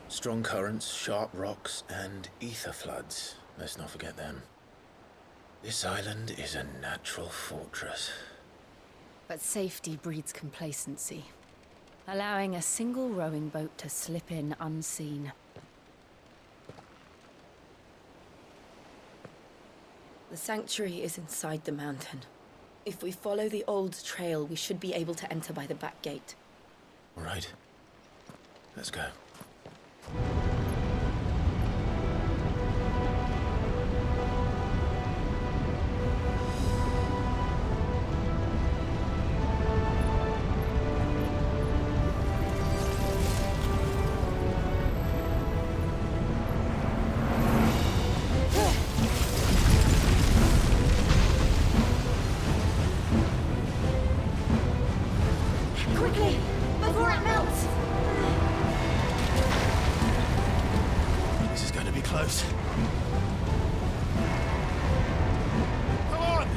Strong currents, sharp rocks, and ether floods. Let's not forget them. This island is a natural fortress. But safety breeds complacency. Allowing a single rowing boat to slip in unseen. The sanctuary is inside the mountain. If we follow the old trail, we should be able to enter by the back gate. All right. Let's go. Quickly, before it melts! This is going to be close. Come on!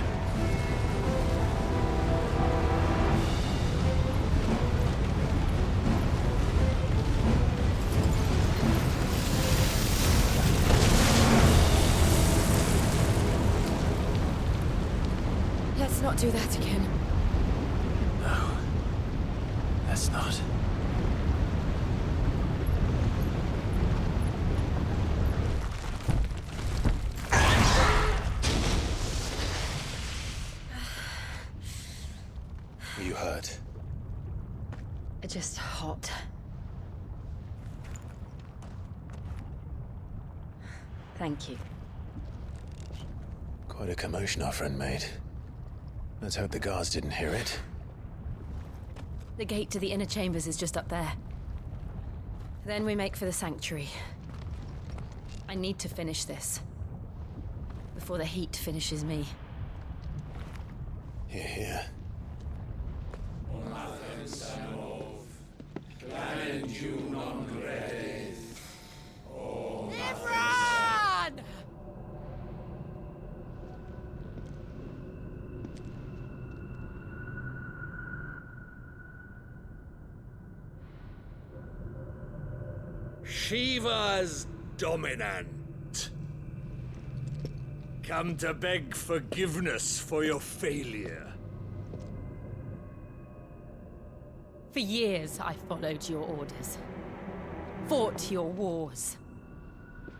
Let's not do that again. No. Let's not. Just hot. Thank you. Quite a commotion our friend made. Let's hope the guards didn't hear it. The gate to the inner chambers is just up there. Then we make for the sanctuary. I need to finish this. Before the heat finishes me. Here, here. Everyone! Shiva's dominant. Come to beg forgiveness for your failure. For years, I followed your orders. Fought your wars.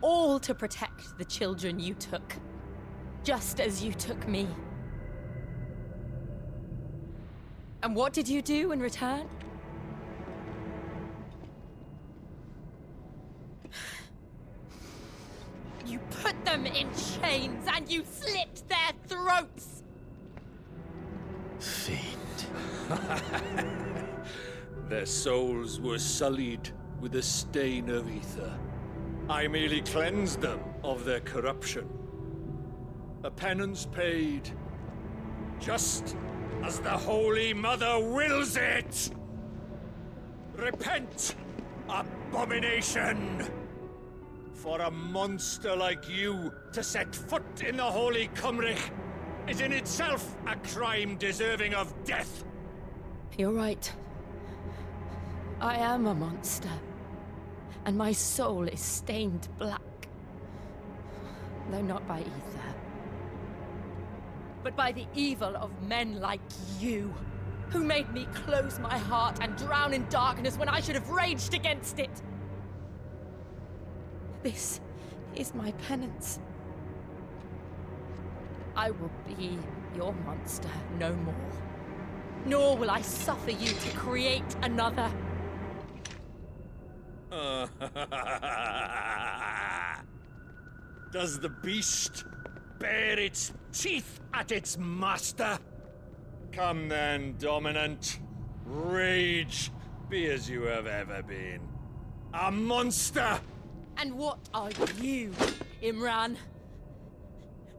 All to protect the children you took. Just as you took me. And what did you do in return? You put them in chains and you slit their throats! Fiend. Their souls were sullied with the stain of ether. I merely cleansed them of their corruption. A penance paid, just as the Holy Mother wills it! Repent, abomination! For a monster like you to set foot in the Holy Cymric is in itself a crime deserving of death! You're right. I am a monster. And my soul is stained black. Though not by ether. But by the evil of men like you, who made me close my heart and drown in darkness when I should have raged against it. This is my penance. I will be your monster no more. Nor will I suffer you to create another. Does the beast bare its teeth at its master? Come then, Dominant. Rage, be as you have ever been. A monster! And what are you, Imran?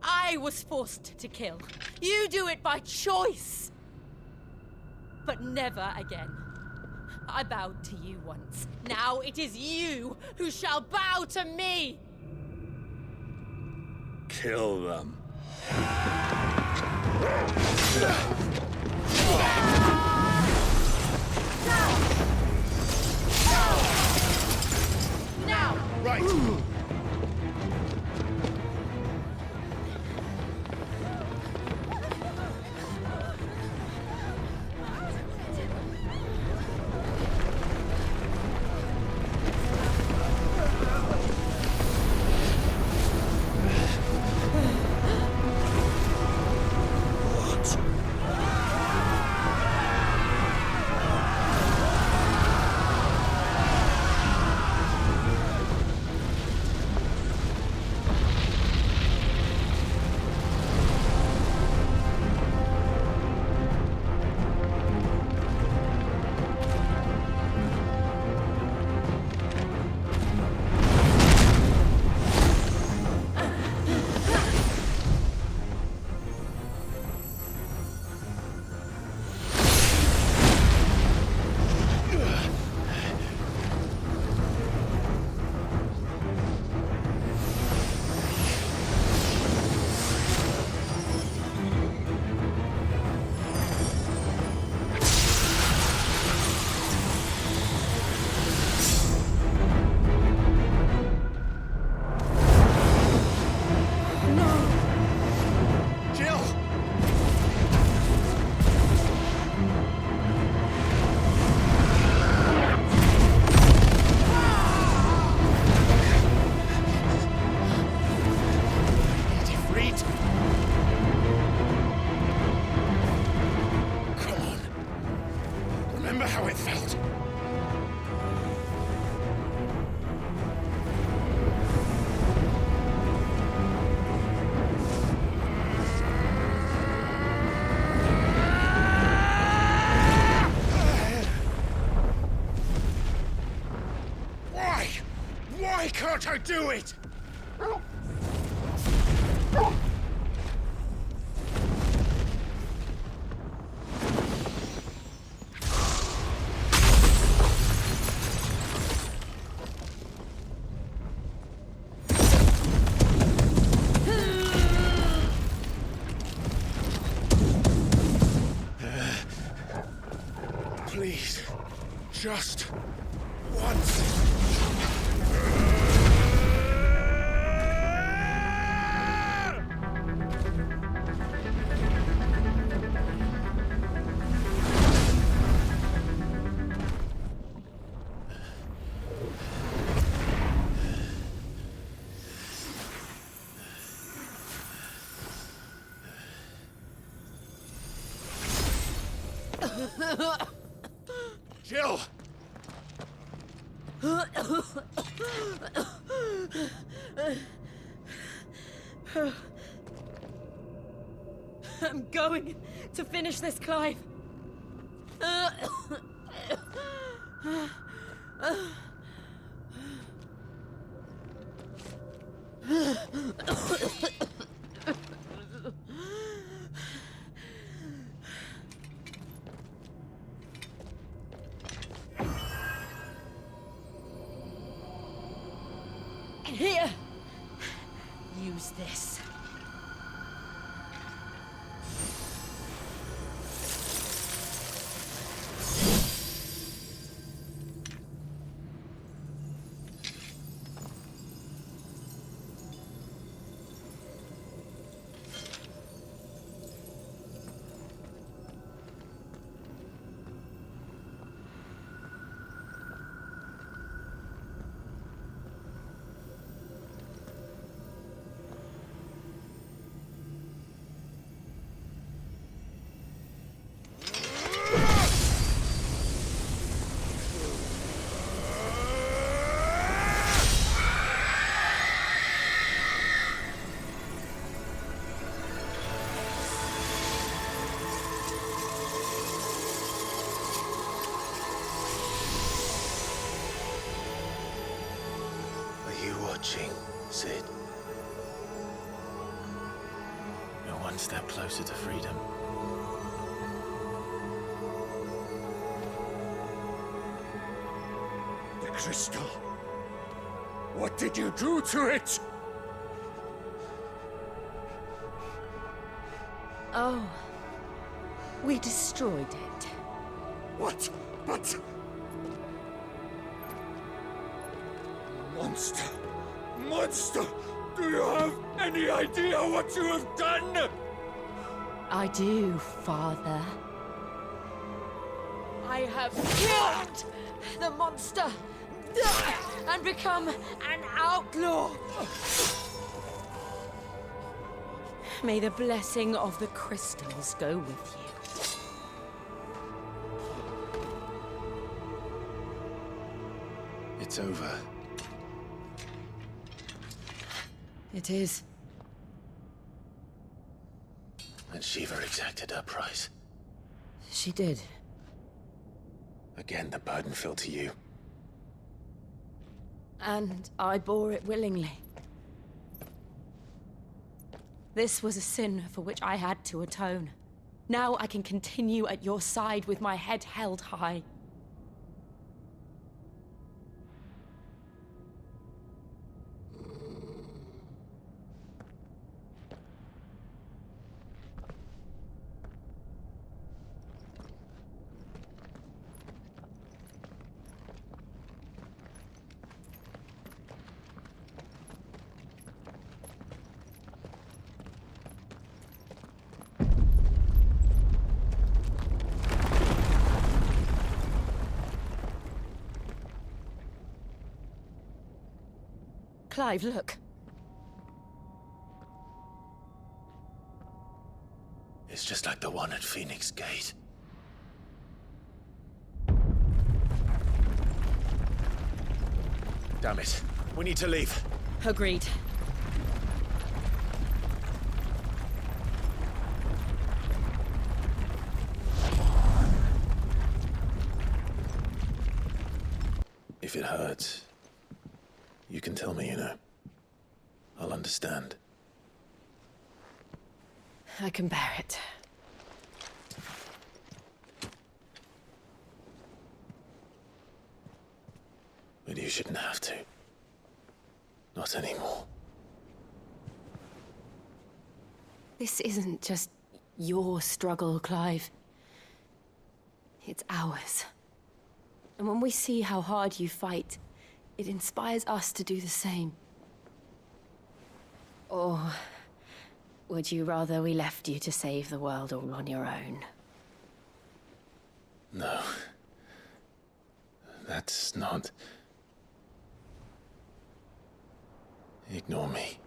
I was forced to kill. You do it by choice. But never again. I bowed to you once. Now it is you who shall bow to me! Kill them. Now! Right! Why can't I do it? Please, just once. Jill! I'm going to finish this, Clive. Here! Use this. Watching, Sid. You're one step closer to freedom. The crystal. What did you do to it? Oh. We destroyed it. What? But... Monster! Monster! Do you have any idea what you have done? I do, Father. I have killed the monster and become an outlaw. May the blessing of the crystals go with you. It's over. It is. And Shiva exacted her price. She did. Again, the burden fell to you. And I bore it willingly. This was a sin for which I had to atone. Now I can continue at your side with my head held high. Clive, look. It's just like the one at Phoenix Gate. Damn it. We need to leave. Agreed. If it hurts, You can tell me, you know. I'll understand. I can bear it. But you shouldn't have to. Not anymore. This isn't just your struggle, Clive. It's ours. And when we see how hard you fight, it inspires us to do the same. Or would you rather we left you to save the world all on your own? No. That's not... Ignore me.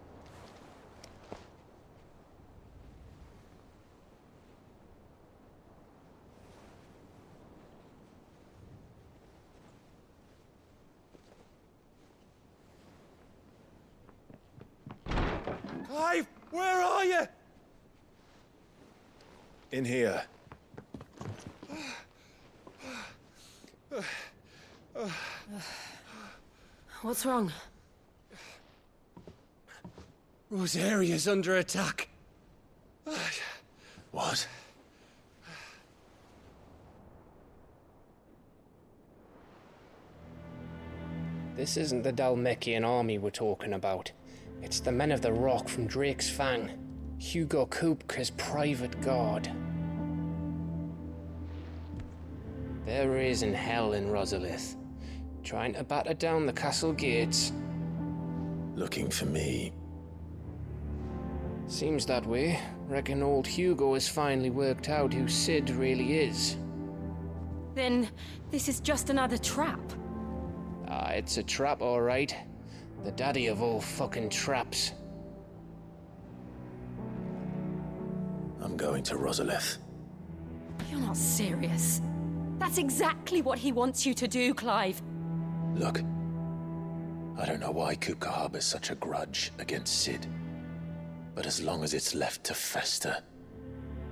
Clive, where are you? In here. What's wrong? Rosaria's under attack. What? This isn't the Dalmekian army we're talking about. It's the men of the Rock from Drake's Fang. Hugo Kupka's private guard. There is in hell in Rosalith, trying to batter down the castle gates. Looking for me? Seems that way. Reckon old Hugo has finally worked out who Sid really is. Then this is just another trap. Ah, it's a trap, all right. The daddy of all fucking traps. I'm going to Rosalith. You're not serious. That's exactly what he wants you to do, Clive. Look, I don't know why Kupka harbors such a grudge against Sid. But as long as it's left to fester,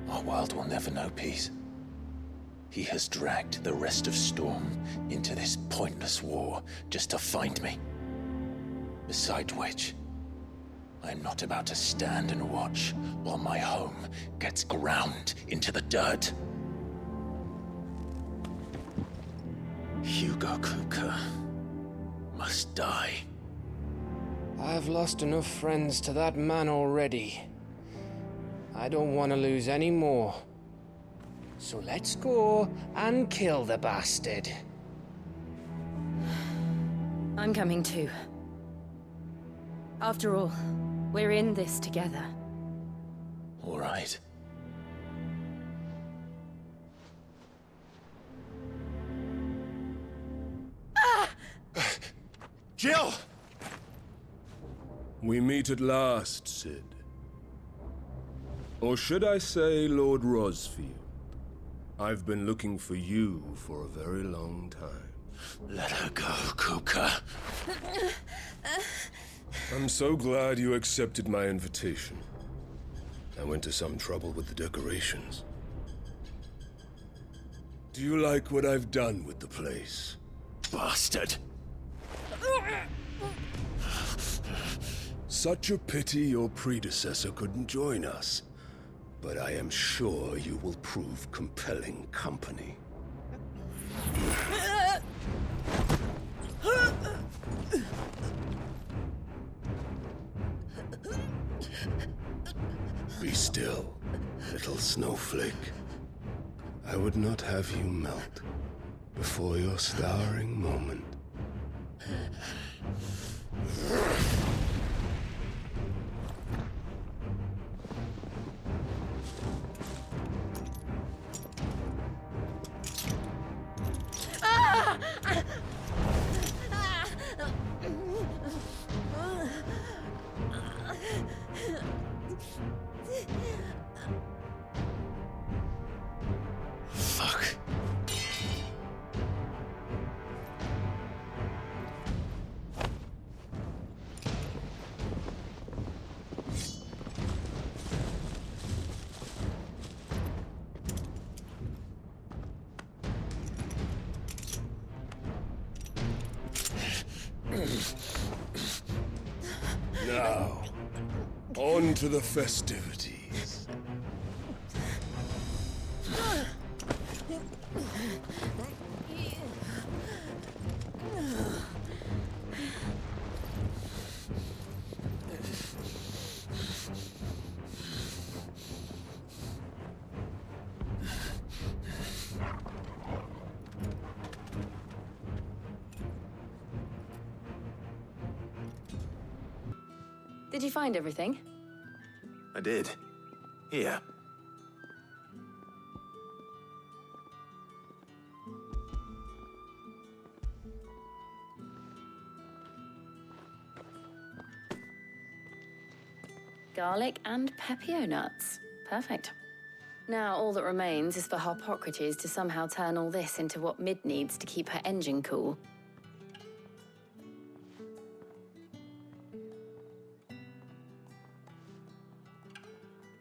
our world will never know peace. He has dragged the rest of Storm into this pointless war just to find me. Besides which, I'm not about to stand and watch while my home gets ground into the dirt. Hugo Kupka must die. I've lost enough friends to that man already. I don't want to lose any more. So let's go and kill the bastard. I'm coming too. After all, we're in this together. All right. Jill! We meet at last, Sid. Or should I say, Lord Rosfield? I've been looking for you for a very long time. Let her go, Kupka. I'm so glad you accepted my invitation. I went to some trouble with the decorations. Do you like what I've done with the place? Bastard! Such a pity your predecessor couldn't join us. But I am sure you will prove compelling company. Be still, little snowflake. I would not have you melt before your starring moment. Now, on to the festivities. Did you find everything? I did. Here. Garlic and pepio nuts. Perfect. Now all that remains is for Harpocrates to somehow turn all this into what Mid needs to keep her engine cool.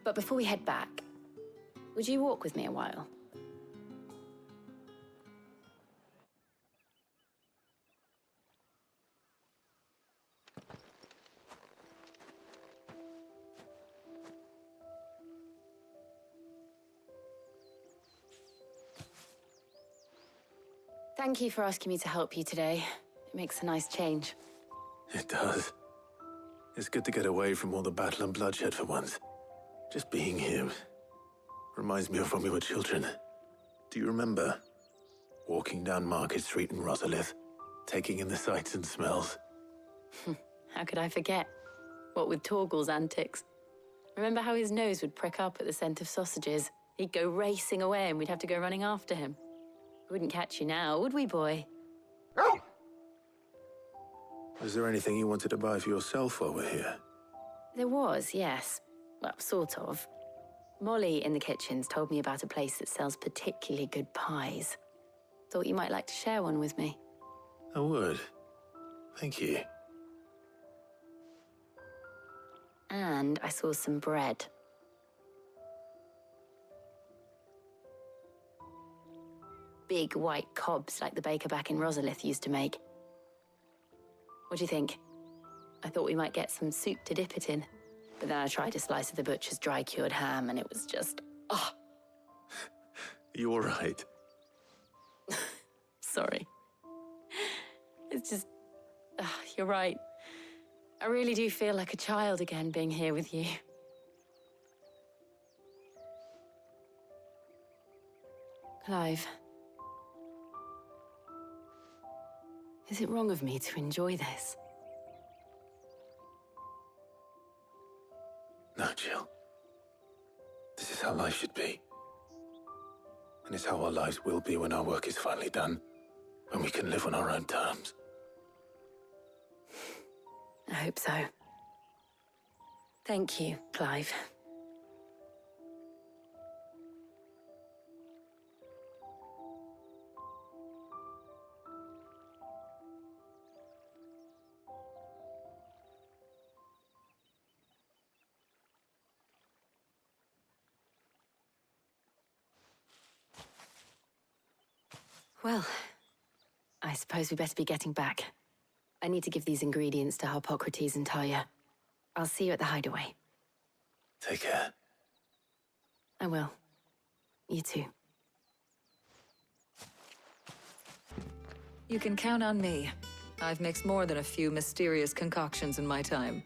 But before we head back, would you walk with me a while? Thank you for asking me to help you today. It makes a nice change. It does. It's good to get away from all the battle and bloodshed for once. Just being here reminds me of when we were children. Do you remember? Walking down Market Street in Rosalith, taking in the sights and smells. How could I forget? What with Torgal's antics. Remember how his nose would prick up at the scent of sausages? He'd go racing away and we'd have to go running after him. We wouldn't catch you now, would we, boy? Was there anything you wanted to buy for yourself while we're here? There was, yes. Well, sort of. Molly in the kitchens told me about a place that sells particularly good pies. Thought you might like to share one with me. I would. Thank you. And I saw some bread. Big white cobs like the baker back in Rosalith used to make. What do you think? I thought we might get some soup to dip it in. But then I tried a slice of the butcher's dry-cured ham and it was just, oh. You all right? Sorry. It's just, you're right. I really do feel like a child again being here with you. Clive. Is it wrong of me to enjoy this? No, Jill. This is how life should be. And it's how our lives will be when our work is finally done. When we can live on our own terms. I hope so. Thank you, Clive. Well, I suppose we better be getting back. I need to give these ingredients to Harpocrates and Talia. I'll see you at the hideaway. Take care. I will. You too. You can count on me. I've mixed more than a few mysterious concoctions in my time.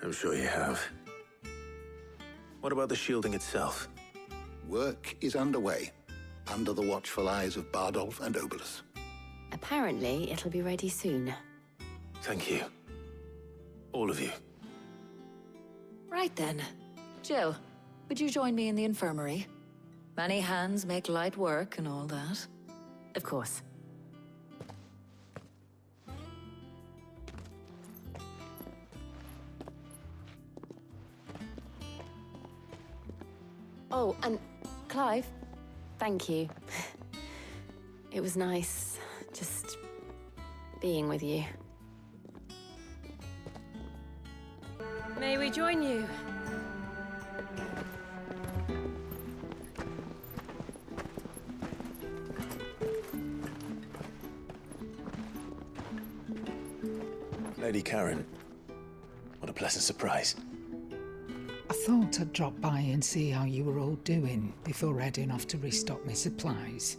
I'm sure you have. What about the shielding itself? Work is underway, under the watchful eyes of Bardolph and Obolus. Apparently, it'll be ready soon. Thank you. All of you. Right then. Jill, would you join me in the infirmary? Many hands make light work and all that. Of course. Oh, and Clive, thank you. It was nice, just being with you. May we join you? Lady Karen, What a pleasant surprise. I thought I'd drop by and see how you were all doing before heading off to restock my supplies.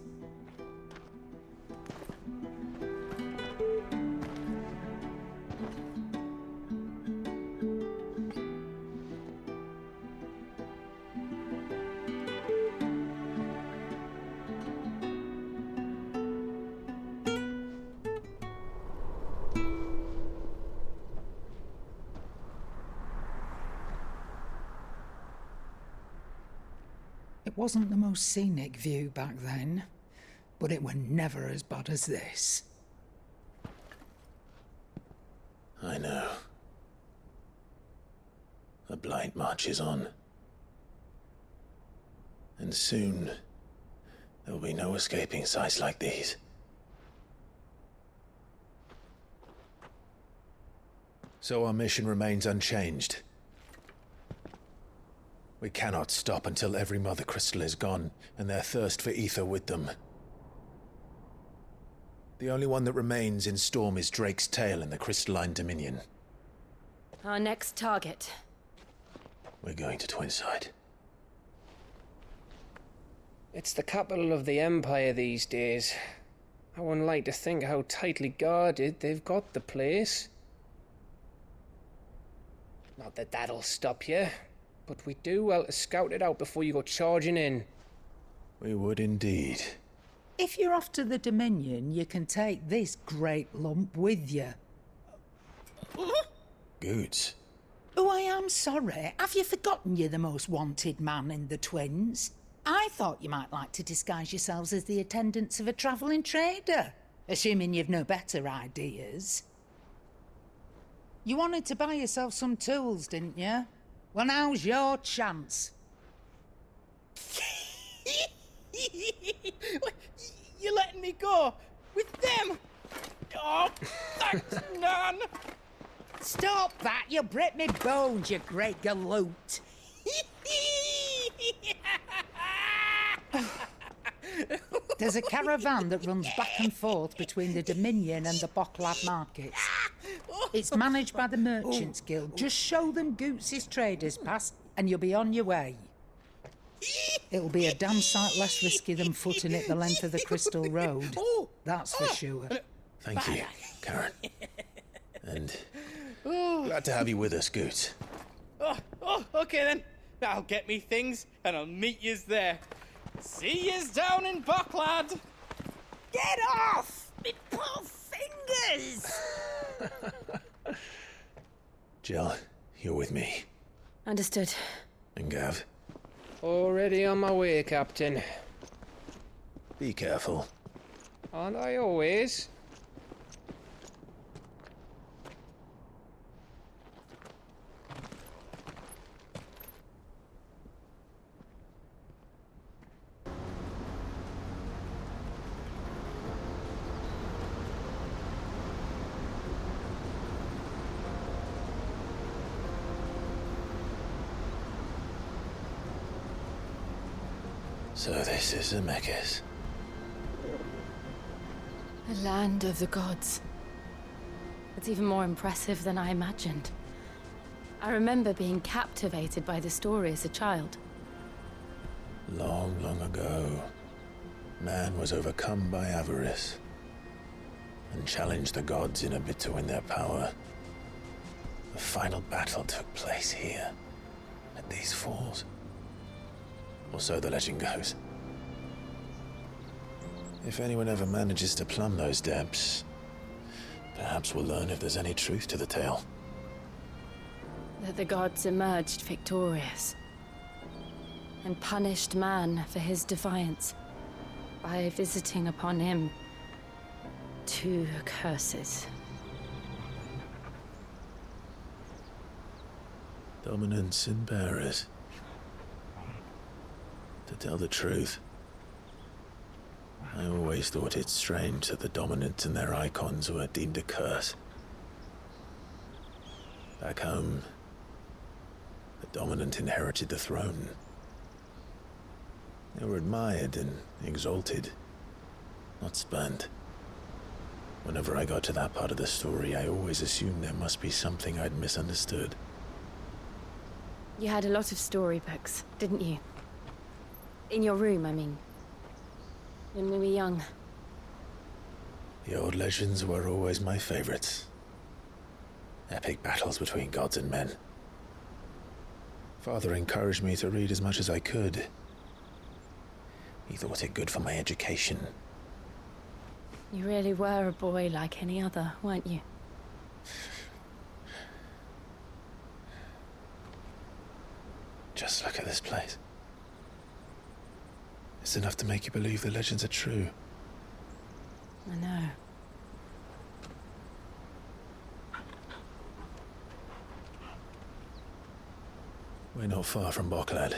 It wasn't the most scenic view back then, but it were never as bad as this. I know. The Blight marches on. And soon, there'll be no escaping sights like these. So our mission remains unchanged. We cannot stop until every Mother Crystal is gone, and their thirst for ether with them. The only one that remains in Storm is Drake's Tail in the Crystalline Dominion. Our next target. We're going to Twinside. It's the capital of the Empire these days. I wouldn't like to think how tightly guarded they've got the place. Not that that'll stop you, but we do well to scout it out before you go charging in. We would indeed. If you're off to the Dominion, you can take this great lump with you. Goods. Oh, I am sorry. Have you forgotten you're the most wanted man in the Twins? I thought you might like to disguise yourselves as the attendants of a travelling trader, assuming you've no better ideas. You wanted to buy yourself some tools, didn't you? Well, now's your chance. You're letting me go with them? Oh, thanks, Nan. Stop that! You'll break me bones, you great galoot. There's a caravan that runs back and forth between the Dominion and the Bocklad markets. It's managed by the Merchants Guild. Just show them Goots' traders pass and you'll be on your way. It'll be a damn sight less risky than footing it the length of the Crystal Road. That's for sure. Thank you, Karen. And glad to have you with us, Goots. Okay then. I'll get me things and I'll meet yous there. See yous down in Bocklad. Get off! Me poor fingers! Jill, you're with me. Understood. And Gav? Already on my way, Captain. Be careful. Aren't I always? So this is Zemeckis. The land of the gods. It's even more impressive than I imagined. I remember being captivated by the story as a child. Long, long ago, man was overcome by avarice and challenged the gods in a bid to win their power. The final battle took place here, at these falls. Or so the legend goes. If anyone ever manages to plumb those depths, perhaps we'll learn if there's any truth to the tale. That the gods emerged victorious and punished man for his defiance by visiting upon him 2 curses. Dominants and bearers. To tell the truth, I always thought it strange that the dominants and their icons were deemed a curse. Back home, the dominant inherited the throne. They were admired and exalted, not spurned. Whenever I got to that part of the story, I always assumed there must be something I'd misunderstood. You had a lot of storybooks, didn't you? In your room, I mean. When we were young. The old legends were always my favorites. Epic battles between gods and men. Father encouraged me to read as much as I could. He thought it good for my education. You really were a boy like any other, weren't you? Just look at this place. It's enough to make you believe the legends are true. I know. We're not far from Boklad.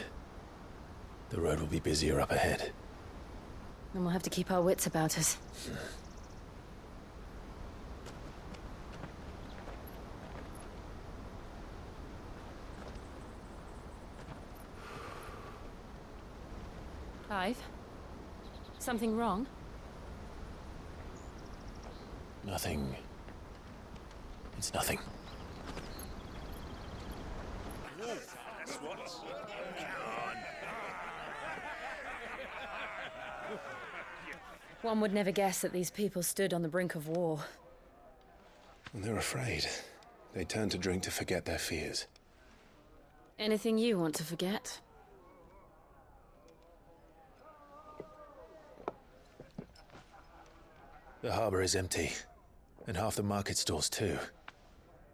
The road will be busier up ahead. And we'll have to keep our wits about us. Clive? Something wrong? Nothing. It's nothing. One would never guess that these people stood on the brink of war. And they're afraid. They turn to drink to forget their fears. Anything you want to forget? The harbor is empty, and half the market stalls too.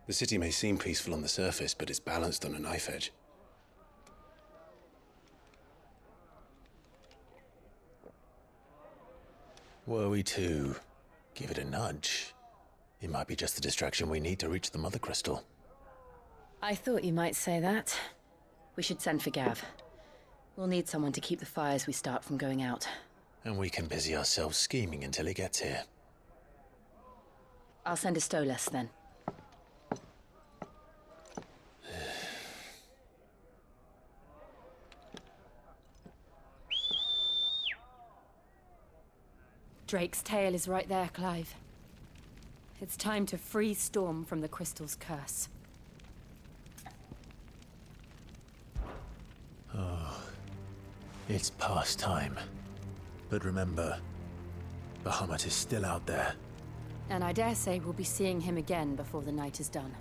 The city may seem peaceful on the surface, but it's balanced on a knife edge. Were we to give it a nudge, it might be just the distraction we need to reach the Mother Crystal. I thought you might say that. We should send for Gav. We'll need someone to keep the fires we start from going out. And we can busy ourselves scheming until he gets here. I'll send a Stolas then. Drake's tail is right there, Clive. It's time to free Storm from the Crystal's curse. Oh, it's past time. But remember, Bahamut is still out there. And I dare say we'll be seeing him again before the night is done.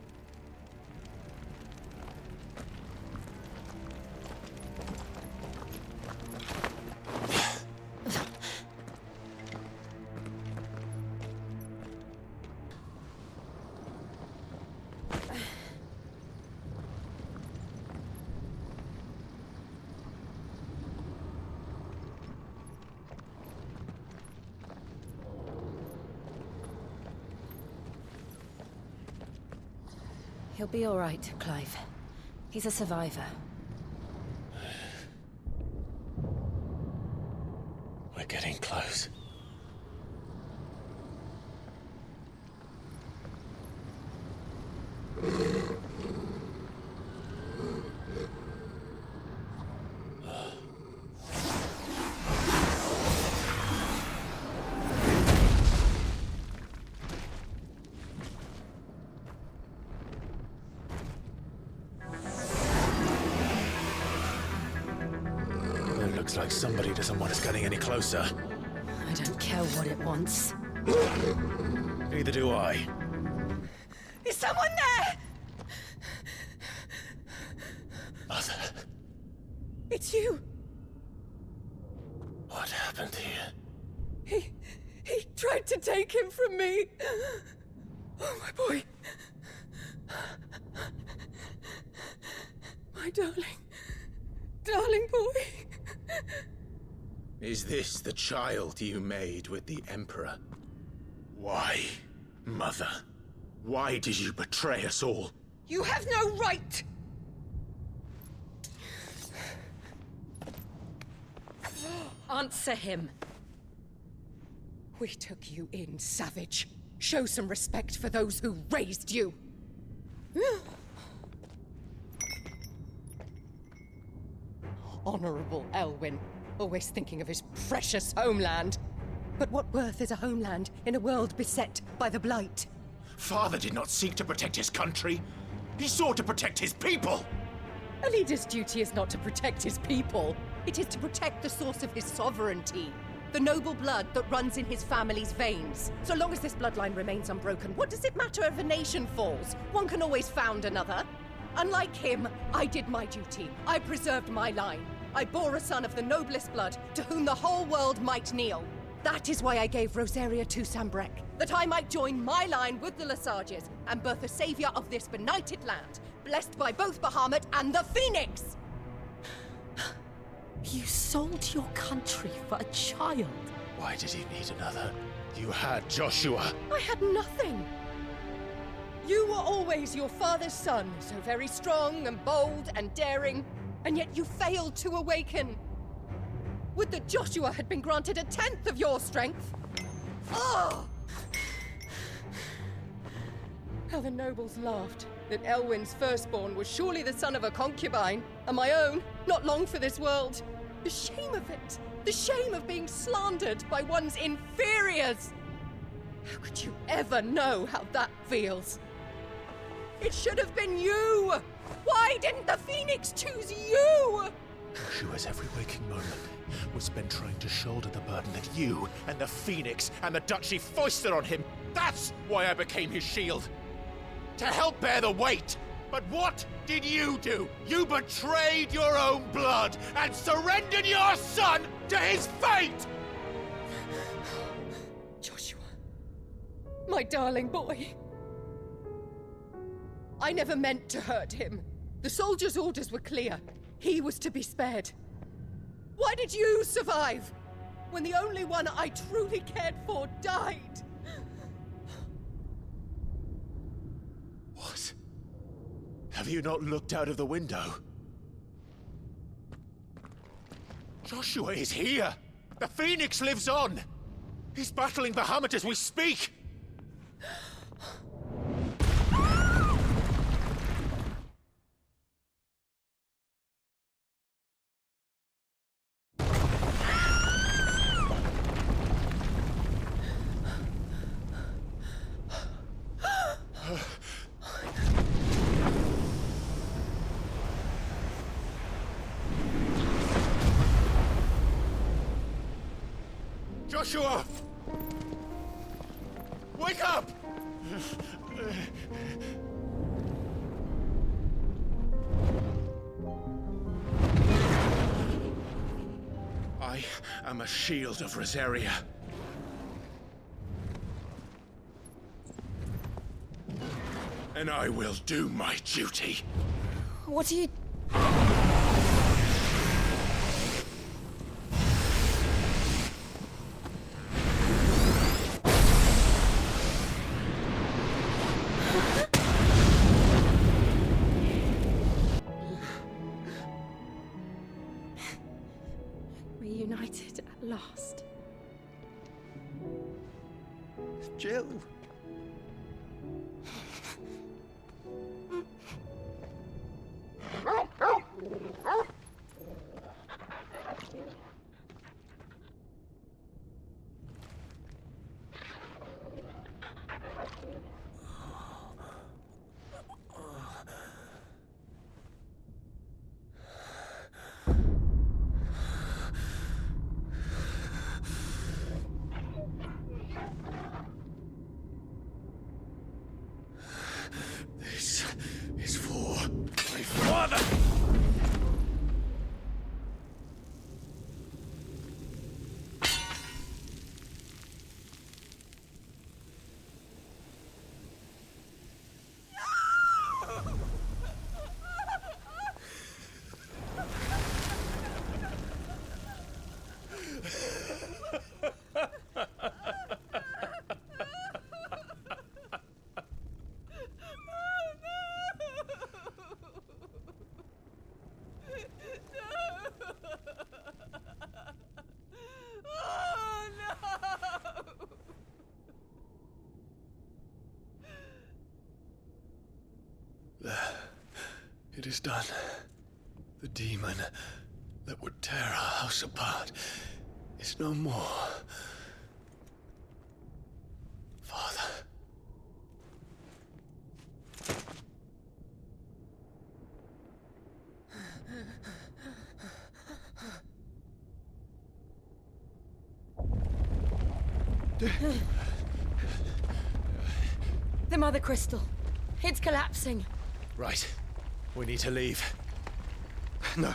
He'll be all right, Clive. He's a survivor. We're getting close. Looks like somebody doesn't want us getting any closer. I don't care what it wants. Neither do I. Is someone there? Mother. It's you. What happened here? He tried to take him from me. Oh, my boy. My darling boy. Is this the child you made with the Emperor? Why, Mother? Why did you betray us all? You have no right! Answer him. We took you in, savage. Show some respect for those who raised you. Honorable Elwyn, always thinking of his precious homeland. But what worth is a homeland in a world beset by the Blight? Father did not seek to protect his country. He sought to protect his people. A leader's duty is not to protect his people. It is to protect the source of his sovereignty. The noble blood that runs in his family's veins. So long as this bloodline remains unbroken, what does it matter if a nation falls? One can always found another. Unlike him, I did my duty. I preserved my line. I bore a son of the noblest blood, to whom the whole world might kneel. That is why I gave Rosaria to Sambrek, that I might join my line with the Lesages and birth a savior of this benighted land, blessed by both Bahamut and the Phoenix! You sold your country for a child. Why did he need another? You had Joshua. I had nothing. You were always your father's son, so very strong and bold and daring, and yet you failed to awaken. Would that Joshua had been granted 1/10 of your strength? Oh! How the nobles laughed that Elwyn's firstborn was surely the son of a concubine, and my own, not long for this world. The shame of it! The shame of being slandered by one's inferiors! How could you ever know how that feels? It should have been you! Why didn't the Phoenix choose you? Joshua's every waking moment was spent trying to shoulder the burden that you and the Phoenix and the Duchy foisted on him. That's why I became his shield. To help bear the weight. But what did you do? You betrayed your own blood and surrendered your son to his fate! Joshua. My darling boy. I never meant to hurt him. The soldiers' orders were clear. He was to be spared. Why did you survive when the only one I truly cared for died? What? Have you not looked out of the window? Joshua is here! The Phoenix lives on! He's battling Bahamut as we speak! Joshua! Wake up! I am a shield of Rosaria. And I will do my duty. What are you... Reunited at last. Jill. This is for my father! It is done. The demon that would tear our house apart is no more. The Mother Crystal. It's collapsing. Right. We need to leave. No.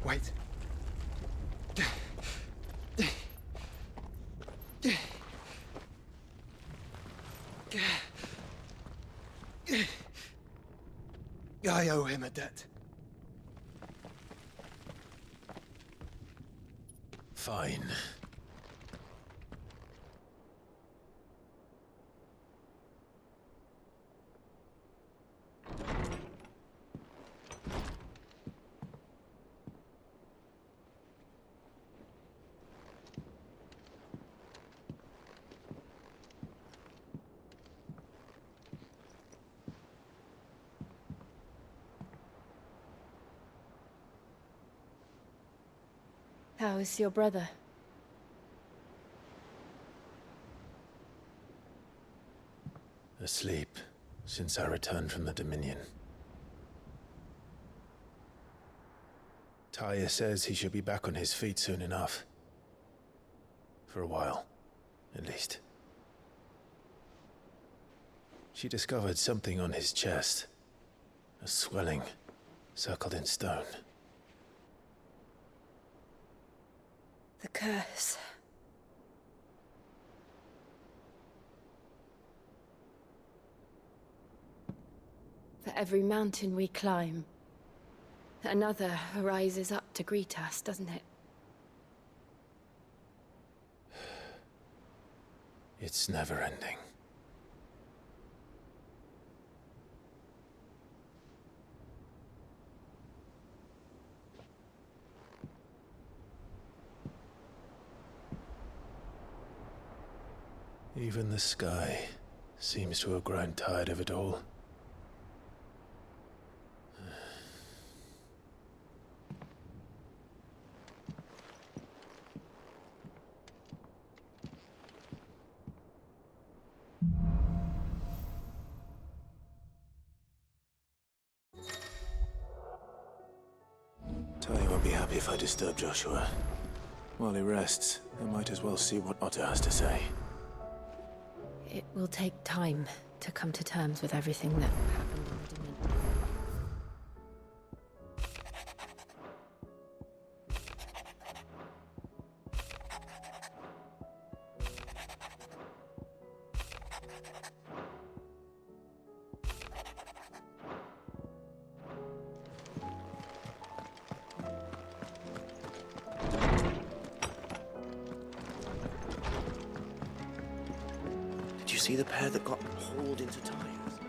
Wait. I owe him a debt. Fine. How is your brother? Asleep since I returned from the Dominion. Taya says he should be back on his feet soon enough. For a while, at least. She discovered something on his chest. A swelling, circled in stone. The curse. For every mountain we climb, another rises up to greet us, doesn't it? It's never ending. Even the sky seems to have grown tired of it all. Taya won't be happy if I disturb Joshua. While he rests, I might as well see what Otter has to say. It will take time to come to terms with everything that happened in the Dominion. Did you see the pair that got hauled into tires?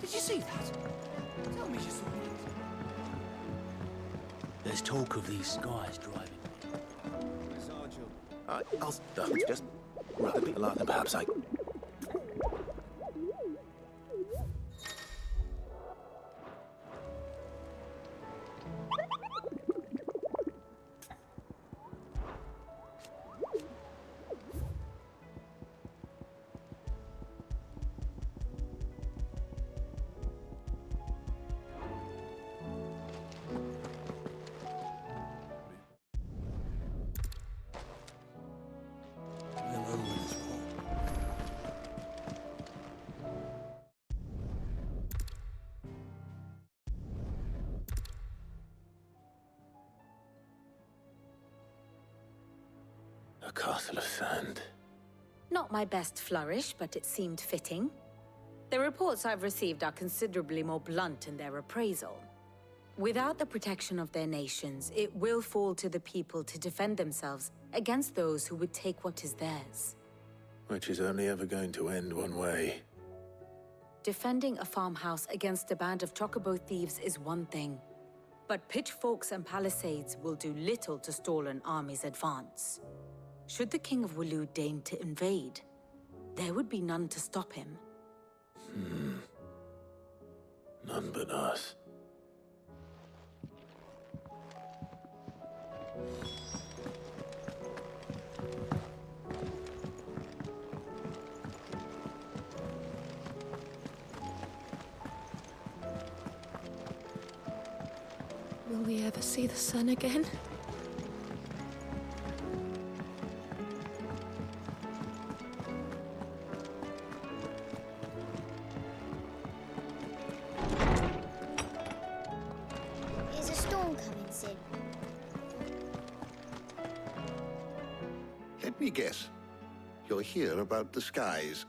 Did you see that? Tell me you saw it. There's talk of these guys driving. I'll just rather be alone than perhaps I... A castle of sand. Not my best flourish, but it seemed fitting. The reports I've received are considerably more blunt in their appraisal. Without the protection of their nations, it will fall to the people to defend themselves against those who would take what is theirs. Which is only ever going to end one way. Defending a farmhouse against a band of chocobo thieves is one thing, but pitchforks and palisades will do little to stall an army's advance. Should the King of Wulu deign to invade, there would be none to stop him. None but us. never see the sun again. Is a storm coming, Sid? Let me guess. You're here about the skies.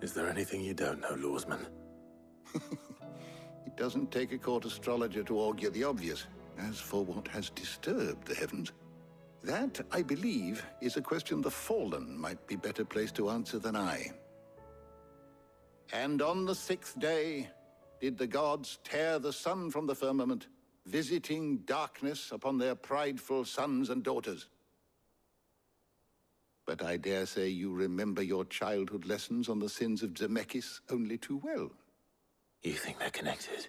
Is there anything you don't know, Lawsman? It doesn't take a court astrologer to augur the obvious. As for what has disturbed the heavens, that, I believe, is a question the Fallen might be better placed to answer than I. And on the 6th day did the gods tear the sun from the firmament, visiting darkness upon their prideful sons and daughters. But I dare say you remember your childhood lessons on the sins of Zemeckis only too well. You think they're connected?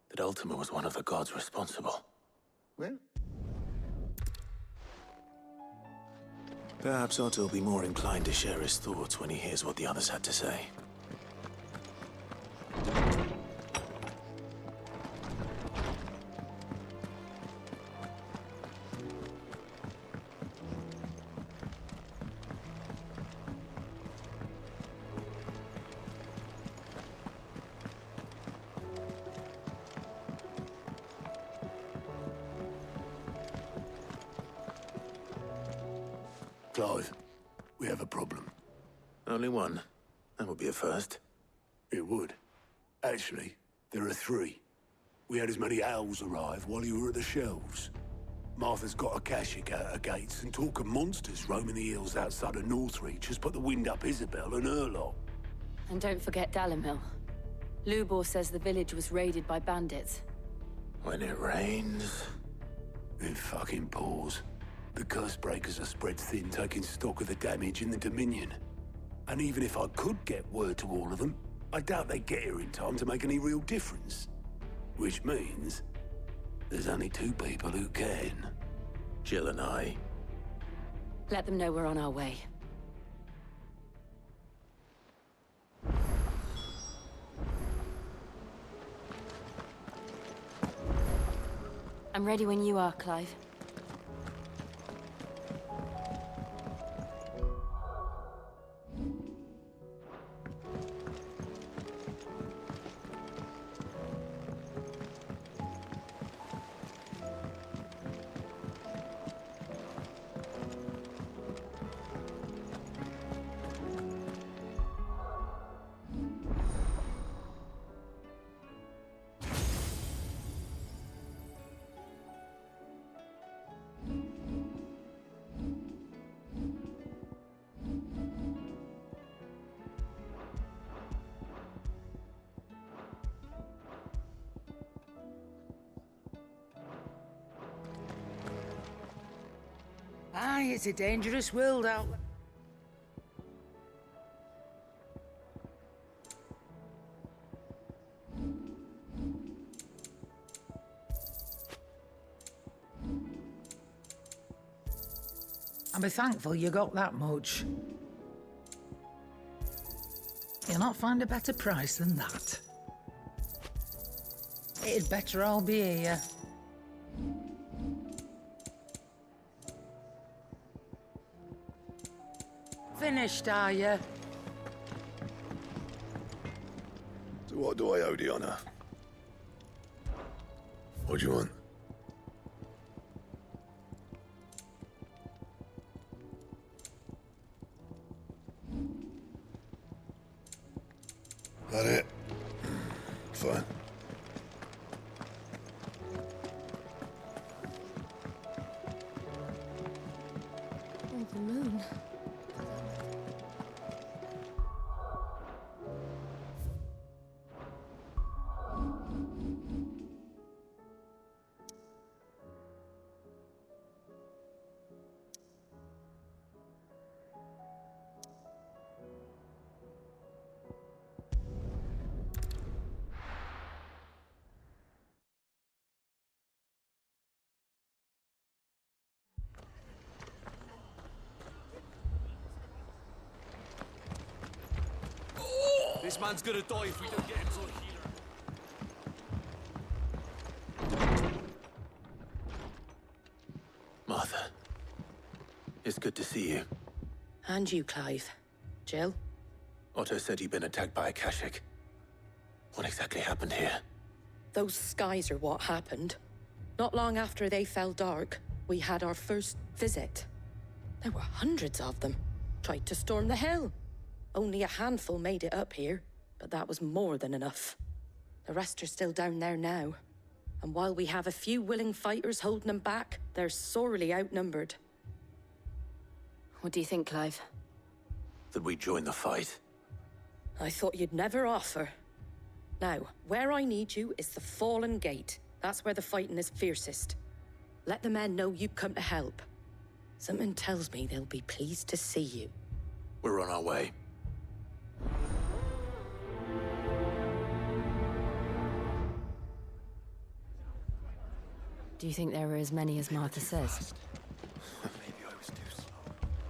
That Ultima was one of the gods responsible? Well, perhaps Otto will be more inclined to share his thoughts when he hears what the others had to say. Clive, we have a problem. Only one. That would be a first. It would. Actually, there are 3. We had as many owls arrive while you were at the shelves. Martha's got a Akashic out her gates, and talk of monsters roaming the hills outside of Northreach has put the wind up Isabel and her lot. And don't forget Dalimil. Lubor says the village was raided by bandits. When it rains... It fucking pours. The curse breakers are spread thin, taking stock of the damage in the Dominion. And even if I could get word to all of them, I doubt they'd get here in time to make any real difference. Which means there's only 2 people who can. Jill and I. Let them know we're on our way. I'm ready when you are, Clive. Aye, it's a dangerous world out there. And be thankful you got that much. You'll not find a better price than that. It'd better all be here. Finished, are you? So what do I owe the honor? What do you want? That it? Fine. Oh, the moon. This man's gonna die if we don't get him to a healer. It's good to see you. And you, Clive. Jill? Otto said you'd been attacked by a Akashic. What exactly happened here? Those skies are what happened. Not long after they fell dark, we had our first visit. There were hundreds of them. Tried to storm the hell. Only a handful made it up here, but that was more than enough. The rest are still down there now. And while we have a few willing fighters holding them back, they're sorely outnumbered. What do you think, Clive? That we join the fight? I thought you'd never offer. Now, where I need you is the Fallen Gate. That's where the fighting is fiercest. Let the men know you've come to help. Something tells me they'll be pleased to see you. We're on our way. Do you think there are as many as Martha says? Maybe I was too slow.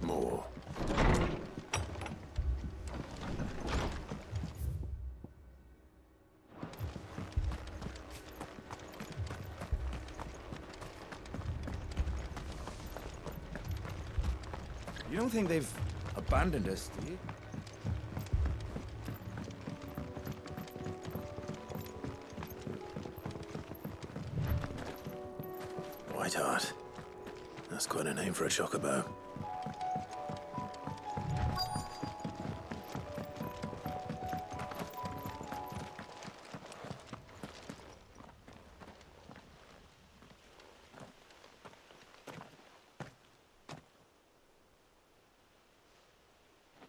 More. You don't think they've abandoned us, do you? Whiteheart. That's quite a name for a chocobo.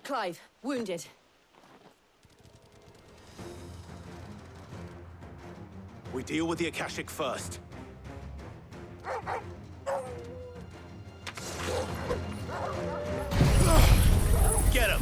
Clive, wounded. We deal with the Akashic first. Get him!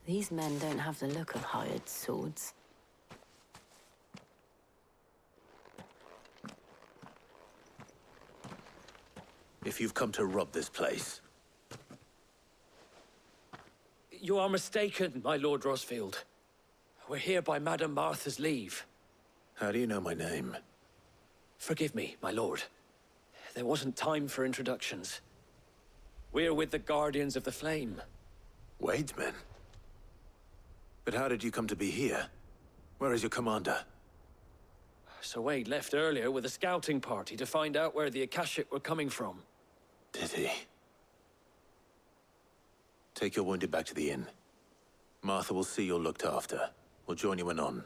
These men don't have the look of hired swords. If you've come to rob this place, You are mistaken, my Lord Rosfield. We're here by Madame Martha's leave. how do you know my name? Forgive me, my lord. There wasn't time for introductions. We're with the Guardians of the Flame. Wade's men? But how did you come to be here? Where is your commander? Sir Wade left earlier with a scouting party to find out where the Akashic were coming from. Did he? Take your wounded back to the inn. Martha will see you're looked after. We'll join you anon.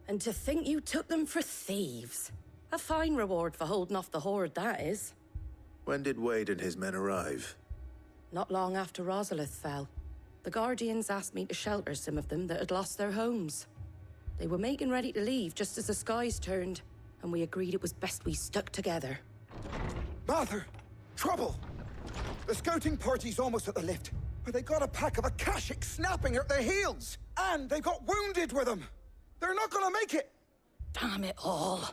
And to think you took them for thieves. A fine reward for holding off the horde, that is. When did Wade and his men arrive? Not long after Rosalith fell. The Guardians asked me to shelter some of them that had lost their homes. They were making ready to leave just as the skies turned, and we agreed it was best we stuck together. Martha! Trouble! The scouting party's almost at the lift, but they got a pack of Akashic snapping at their heels! And they got wounded with them! They're not gonna make it! Damn it all.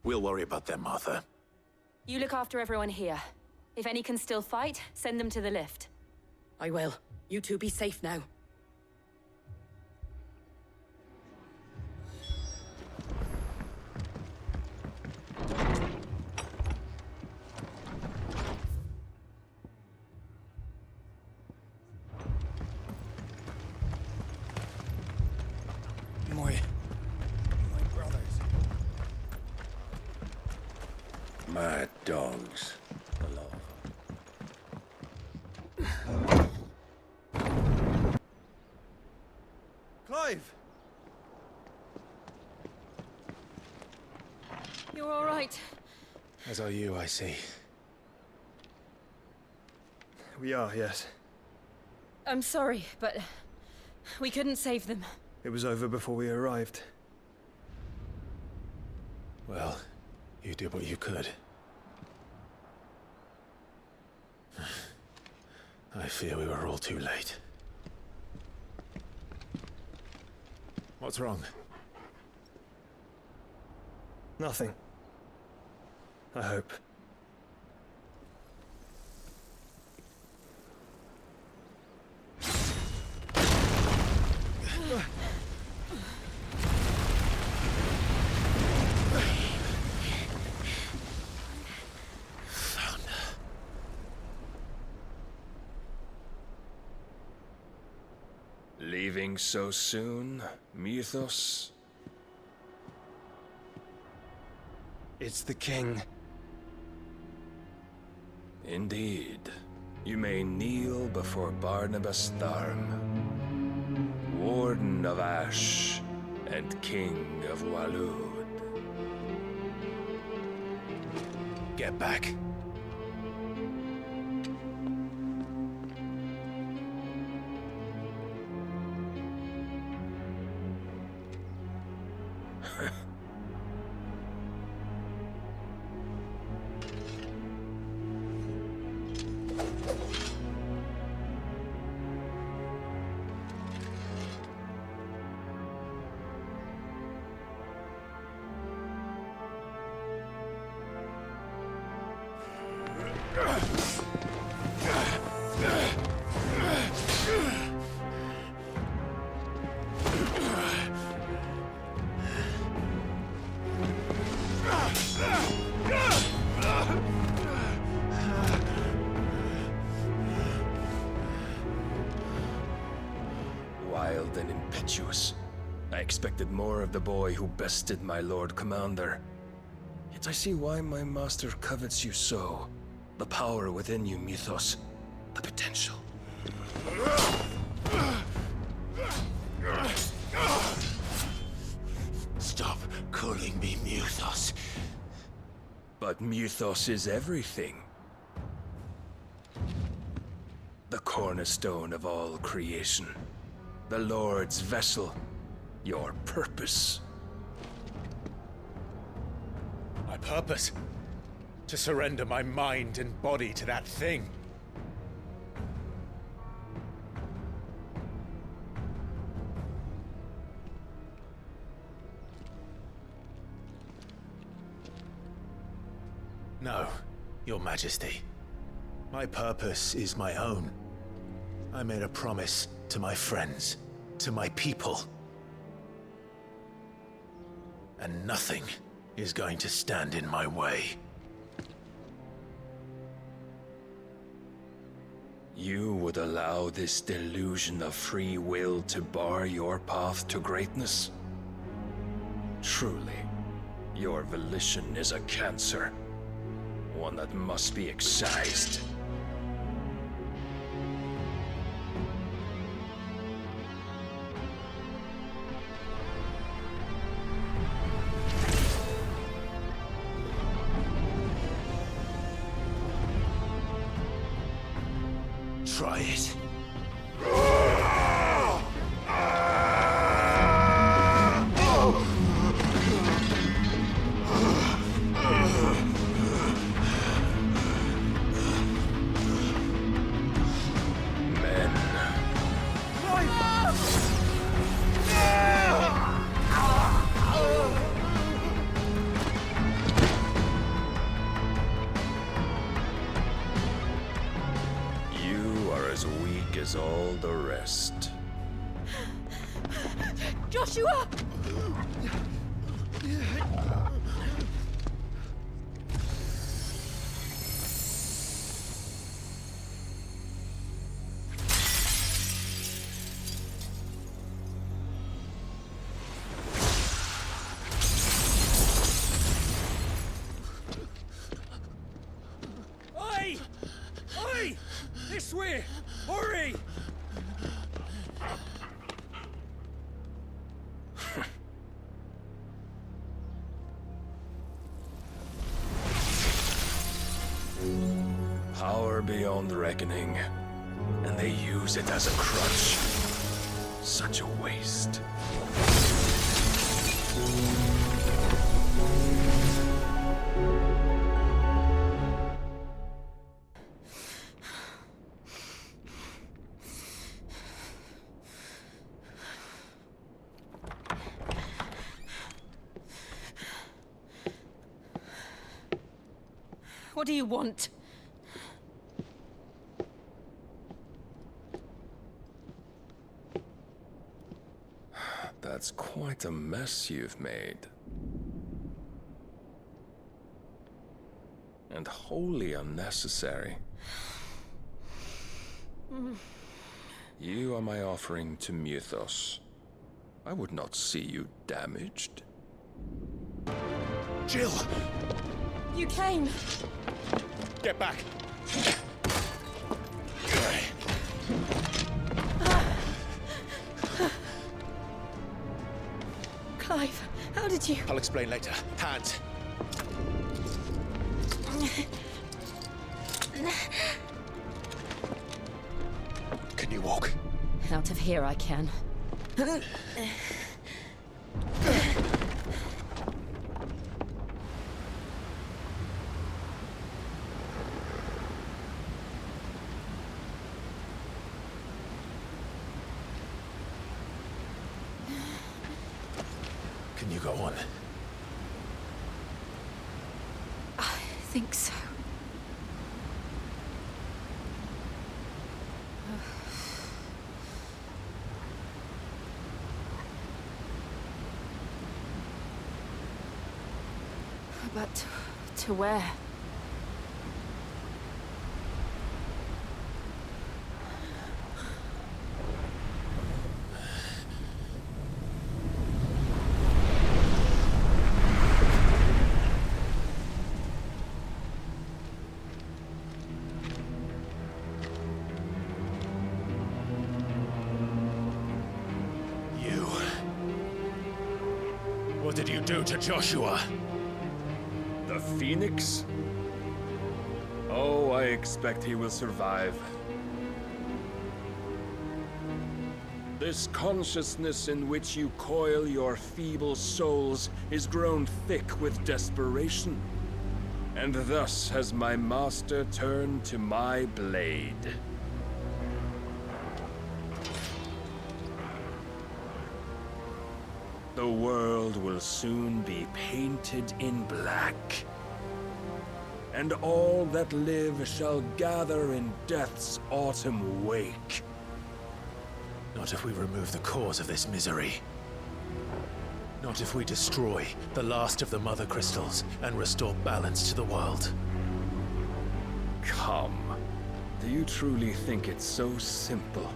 We'll worry about them, Martha. You look after everyone here. If any can still fight, send them to the lift. I will. You two be safe now. Mad dogs. Clive! You're all right. As are you, I see. We are, yes. I'm sorry, but we couldn't save them. It was over before we arrived. Well, you did what you could. I fear we were all too late. What's wrong? Nothing. I hope. Leaving so soon, Mythos? It's the king. Indeed. You may kneel before Barnabas Tharm, Warden of Ash and King of Waloed. Get back. Wild and impetuous. I expected more of the boy who bested my Lord Commander. Yet I see why my master covets you so. The power within you, Mythos. The potential. Stop calling me Mythos. But Mythos is everything. The cornerstone of all creation. The Lord's vessel. Your purpose. My purpose? To surrender my mind and body to that thing. No, Your Majesty. My purpose is my own. I made a promise to my friends, to my people. And nothing is going to stand in my way. You would allow this delusion of free will to bar your path to greatness? Truly, your volition is a cancer. One that must be excised. Try it. As all the rest. Joshua! This way! Hurry! Power beyond reckoning, and they use it as a crutch. Such a waste. What do you want? That's quite a mess you've made. And wholly unnecessary. You are my offering to Mythos. I would not see you damaged. Jill! You came! Get back! Clive, how did you... I'll explain later. Hands! Can you walk? Out of here I can. Can you go on? I think so. But to where? What did you do to Joshua? The Phoenix? Oh, I expect he will survive. This consciousness in which you coil your feeble souls is grown thick with desperation. And thus has my master turned to my blade. The world will soon be painted in black. And all that live shall gather in death's autumn wake. Not if we remove the cause of this misery. Not if we destroy the last of the Mother Crystals and restore balance to the world. Come. Do you truly think it's so simple?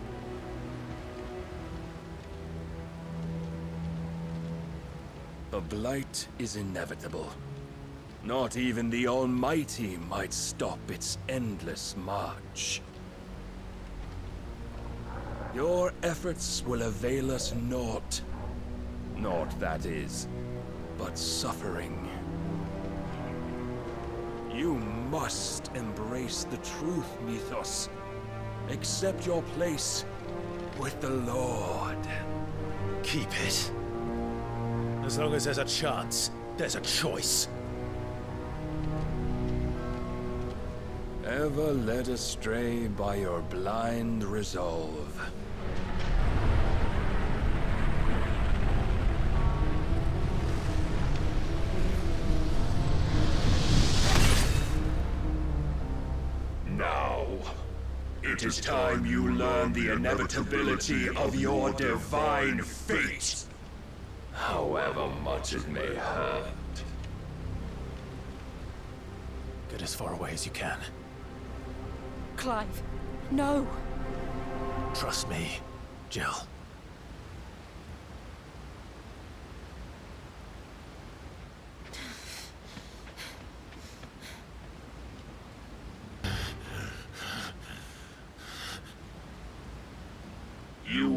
The blight is inevitable. Not even the Almighty might stop its endless march. Your efforts will avail us naught. Naught, that is, but suffering. You must embrace the truth, Mythos. Accept your place with the Lord. Keep it. As long as there's a chance, there's a choice. Ever led astray by your blind resolve. Now, it is time you learn the inevitability of your divine fate. However much it may hurt. Get as far away as you can. Clive, no! Trust me, Jill.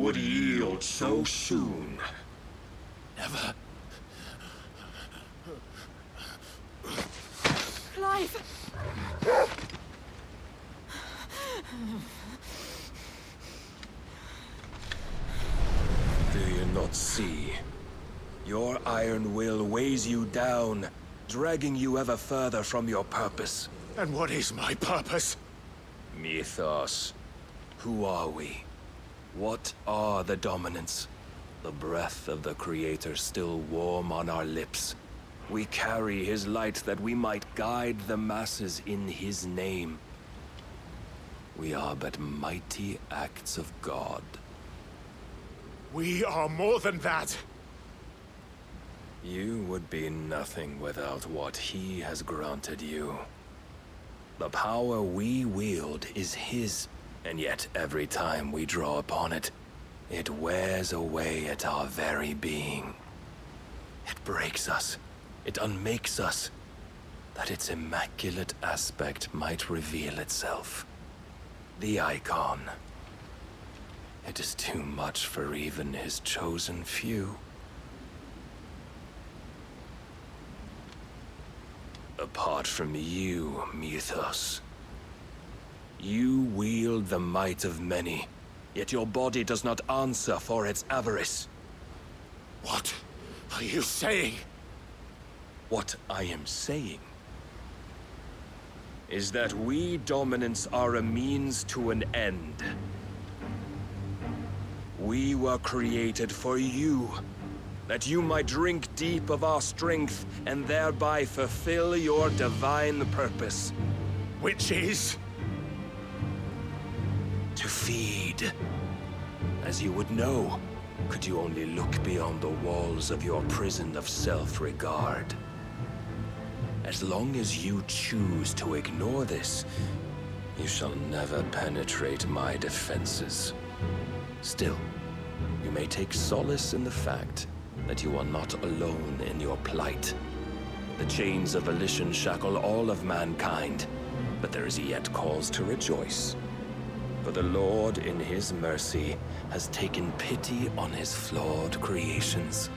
would yield so soon. Never. Clive! Do you not see? Your iron will weighs you down, dragging you ever further from your purpose. And what is my purpose? Mythos. Who are we? What are the dominants? The breath of the Creator still warm on our lips. We carry his light that we might guide the masses in his name. We are but mighty acts of God. We are more than that. You would be nothing without what he has granted you. The power we wield is his, and yet every time we draw upon it, it wears away at our very being. It breaks us. It unmakes us, that its immaculate aspect might reveal itself. The icon. It is too much for even his chosen few. Apart from you, Mythos, you wield the might of many, yet your body does not answer for its avarice. What are you saying? What I am saying is that we dominants are a means to an end. We were created for you, that you might drink deep of our strength and thereby fulfill your divine purpose. Which is? To feed. As you would know, could you only look beyond the walls of your prison of self-regard. As long as you choose to ignore this, you shall never penetrate my defenses. Still, you may take solace in the fact that you are not alone in your plight. The chains of volition shackle all of mankind, but there is yet cause to rejoice. For the Lord, in his mercy, has taken pity on his flawed creations,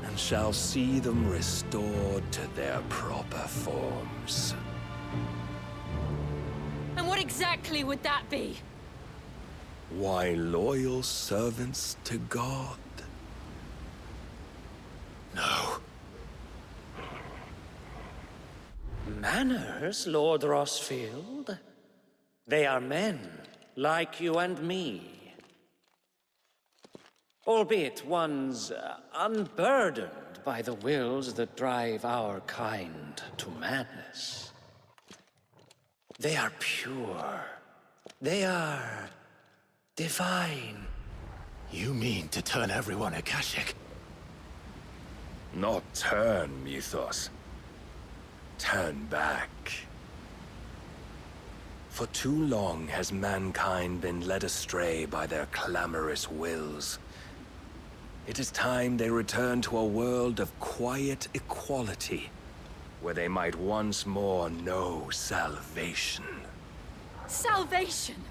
and shall see them restored to their proper forms. And what exactly would that be? Why, loyal servants to God. No. Manners, Lord Rossfield? They are men, like you and me. Albeit ones unburdened by the wills that drive our kind to madness. They are pure. They are divine. You mean to turn everyone Akashic? Not turn, Mythos. Turn back. For too long has mankind been led astray by their clamorous wills. It is time they return to a world of quiet equality, where they might once more know salvation. Salvation!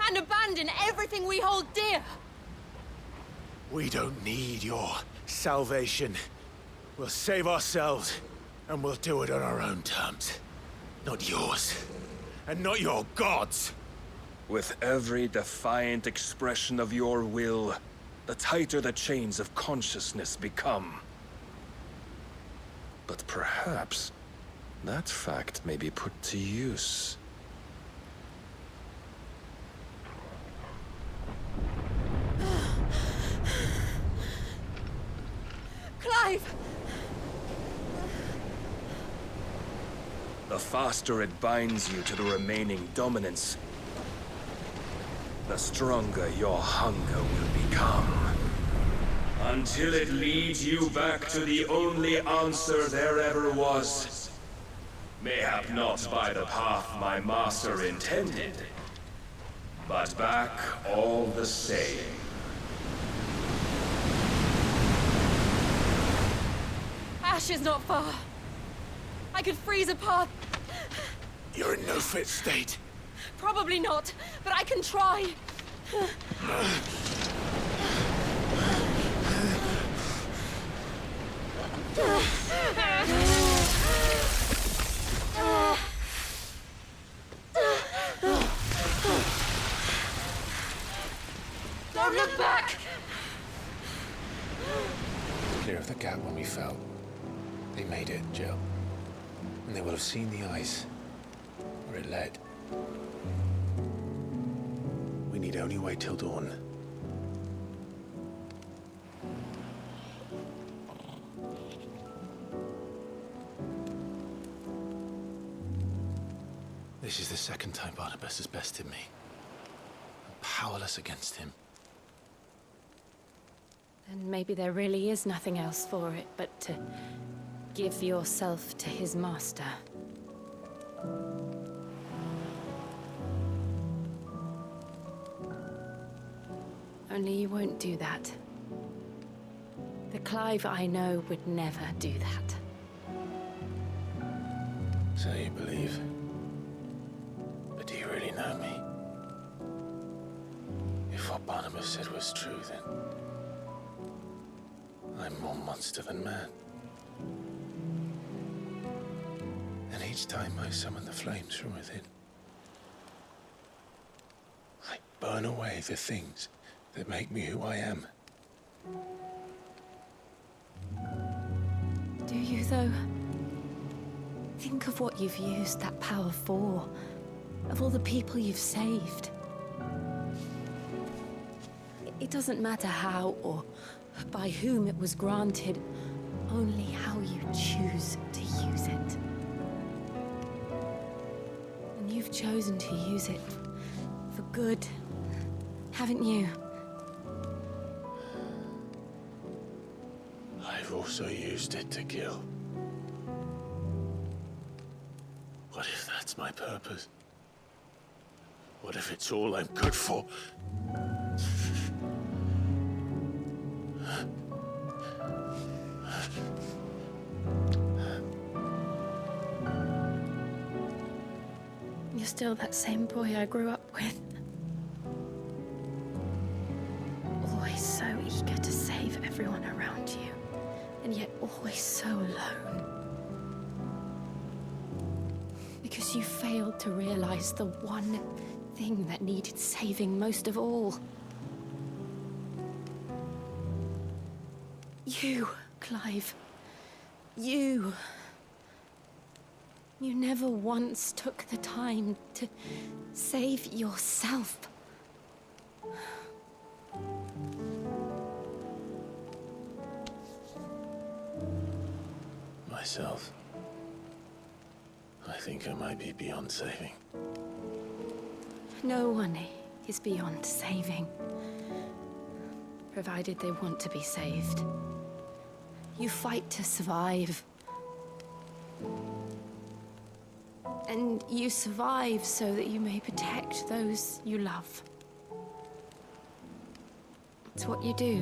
And abandon everything we hold dear! We don't need your salvation. We'll save ourselves, and we'll do it on our own terms. Not yours, and not your gods. With every defiant expression of your will, the tighter the chains of consciousness become. But perhaps that fact may be put to use. Clive! The faster it binds you to the remaining dominance, the stronger your hunger will become. Until it leads you back to the only answer there ever was. Mayhap not by the path my master intended, but back all the same. Ash is not far. I could freeze a path. You're in no fit state. Probably not, but I can try. Don't look back! Clear of the gap when we fell. They made it, Jill. And they will have seen the ice, where it led. We need only wait till dawn. This is the second time Barnabas has bested me. I'm powerless against him. Then maybe there really is nothing else for it but to give yourself to his master. Only you won't do that. The Clive I know would never do that. So you believe? But do you really know me? If what Barnabas said was true, then I'm more monster than man. And each time I summon the flames from within, I burn away the things that make me who I am. Do you, though? Think of what you've used that power for, of all the people you've saved. It doesn't matter how or by whom it was granted, only how you choose to use it. And you've chosen to use it for good, haven't you? I've also used it to kill. What if that's my purpose? What if it's all I'm good for? You're still that same boy I grew up with. Always so eager to save everyone around you, and yet always so alone. Because you failed to realize the one thing that needed saving most of all. You, Clive. You. You never once took the time to save yourself. Myself. I think I might be beyond saving. No one is beyond saving, provided they want to be saved. You fight to survive. And you survive so that you may protect those you love. It's what you do.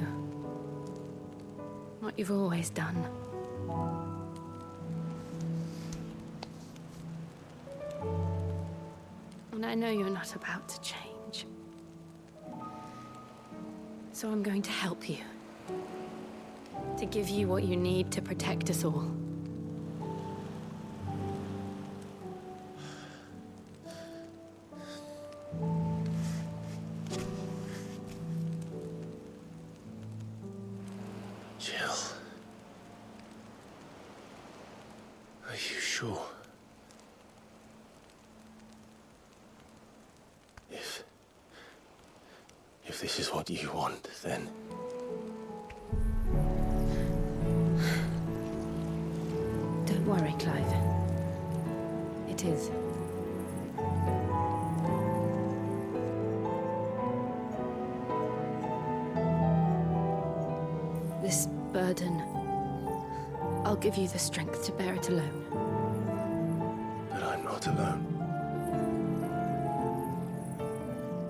What you've always done. And I know you're not about to change. So I'm going to help you. To give you what you need to protect us all. Jill. Are you sure? If this is what you want, then... Don't worry, Clive. It is. This burden, I'll give you the strength to bear it alone. But I'm not alone.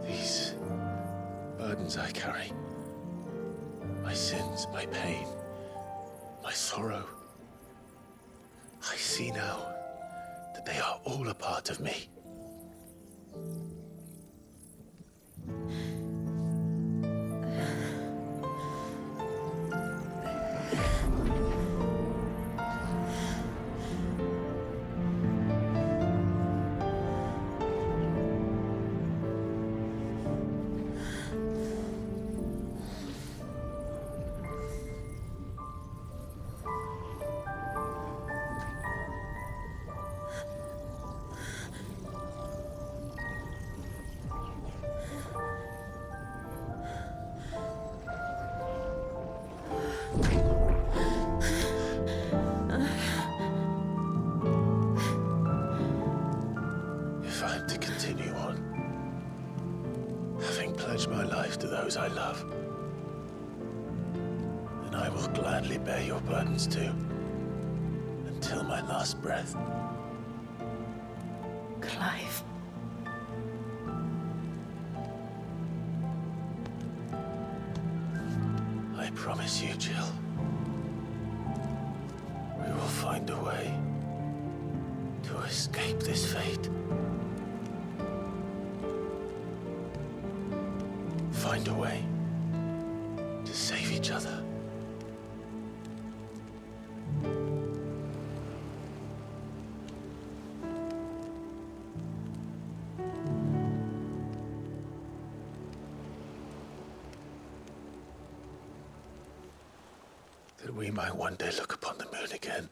These burdens I carry, my sins, my pain, my sorrow, I see now that they are all a part of me. those I love. And I will gladly bear your burdens too, until my last breath. Clive. I promise you, Jill. We will find a way to escape this fate. Find a way to save each other. That we might one day look upon the moon again,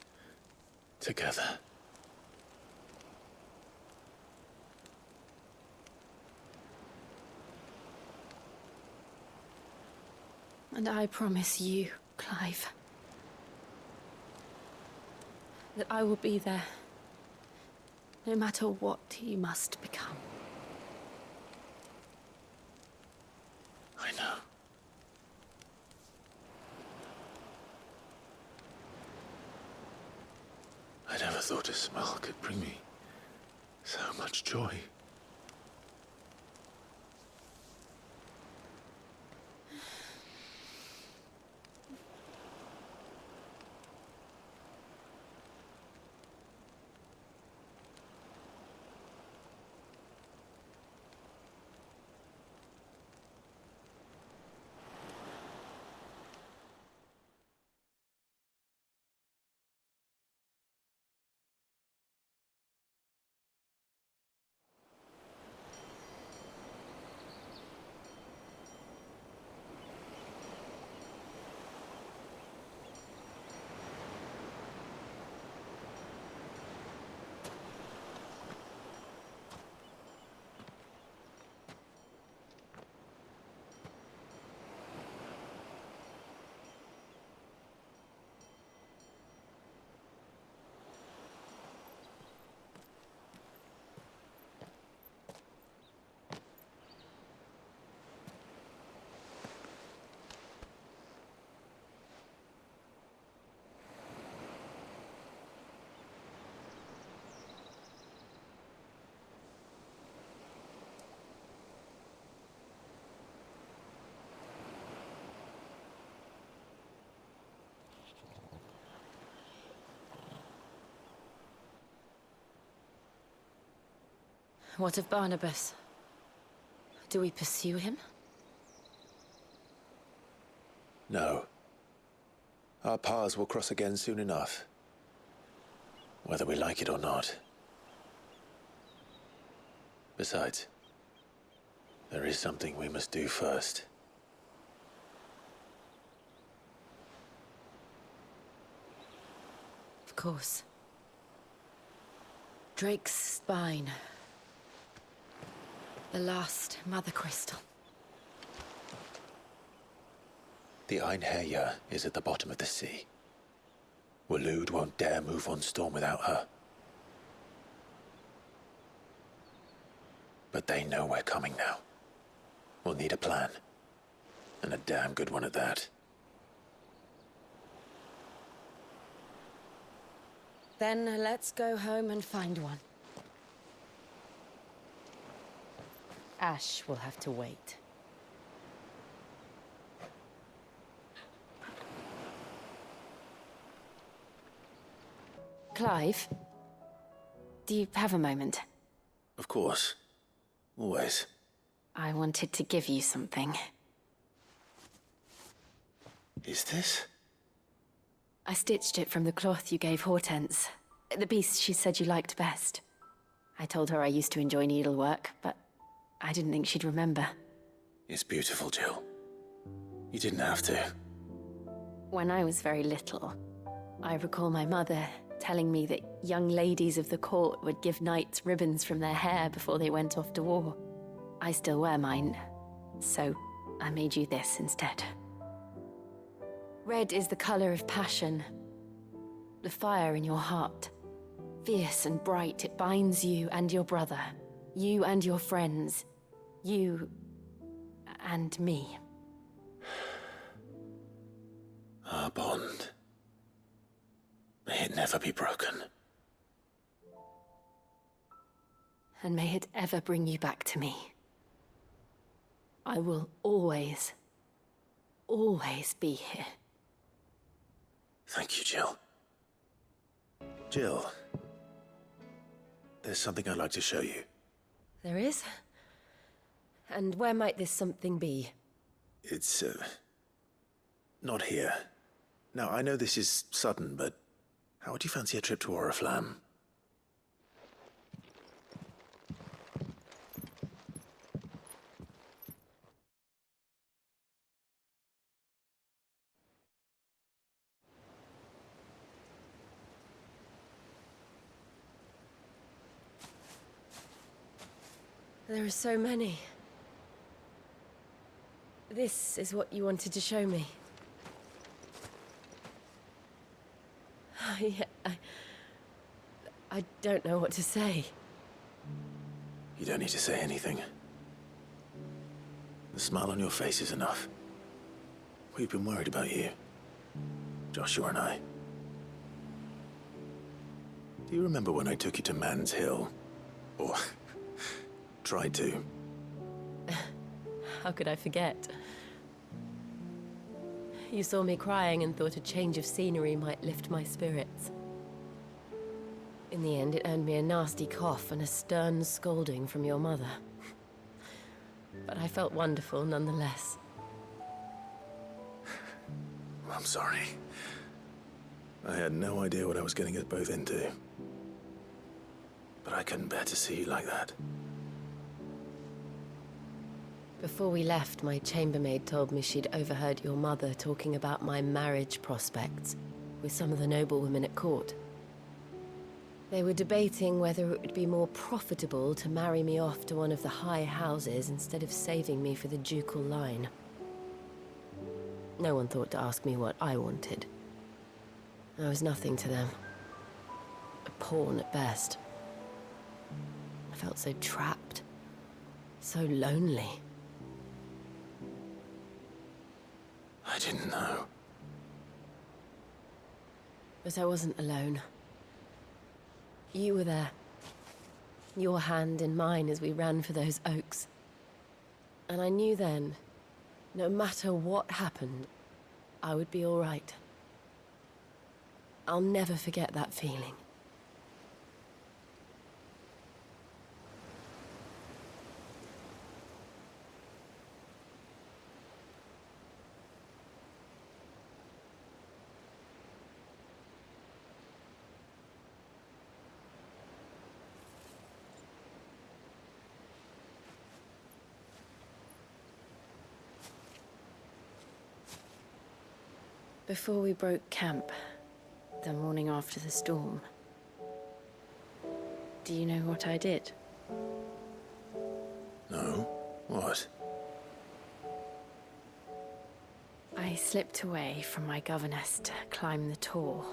together. And I promise you, Clive, that I will be there, no matter what you must become. I know. I never thought a smile could bring me so much joy. What of Barnabas? Do we pursue him? No. Our paths will cross again soon enough. Whether we like it or not. Besides, there is something we must do first. Of course. Drake's spine. The last Mother Crystal. The Einherjar is at the bottom of the sea. Waloed won't dare move on Storm without her. But they know we're coming now. We'll need a plan. And a damn good one at that. Then let's go home and find one. Ash will have to wait. Clive, do you have a moment? Of course. Always. I wanted to give you something. Is this? I stitched it from the cloth you gave Hortense. The piece she said you liked best. I told her I used to enjoy needlework, but I didn't think she'd remember. It's beautiful, Jill. You didn't have to. When I was very little, I recall my mother telling me that young ladies of the court would give knights ribbons from their hair before they went off to war. I still wear mine, so I made you this instead. Red is the color of passion, the fire in your heart. Fierce and bright, it binds you and your brother, you and your friends, you and me. Our bond. May it never be broken. And may it ever bring you back to me. I will always, always be here. Thank you, Jill. Jill, there's something I'd like to show you. There is? And where might this something be? It's, not here. Now, I know this is sudden, but how would you fancy a trip to Oriflamme? There are so many. This is what you wanted to show me. I don't know what to say. You don't need to say anything. The smile on your face is enough. We've been worried about you. Joshua and I. Do you remember when I took you to Man's Hill? Or tried to? How could I forget? You saw me crying and thought a change of scenery might lift my spirits. In the end, it earned me a nasty cough and a stern scolding from your mother. But I felt wonderful nonetheless. I'm sorry. I had no idea what I was getting us both into. But I couldn't bear to see you like that. Before we left, my chambermaid told me she'd overheard your mother talking about my marriage prospects with some of the noblewomen at court. They were debating whether it would be more profitable to marry me off to one of the high houses instead of saving me for the ducal line. No one thought to ask me what I wanted. I was nothing to them. A pawn at best. I felt so trapped. So lonely. I didn't know. But I wasn't alone. You were there. Your hand in mine as we ran for those oaks. And I knew then, no matter what happened, I would be all right. I'll never forget that feeling. Before we broke camp, the morning after the storm, do you know what I did? No? What? I slipped away from my governess to climb the tor.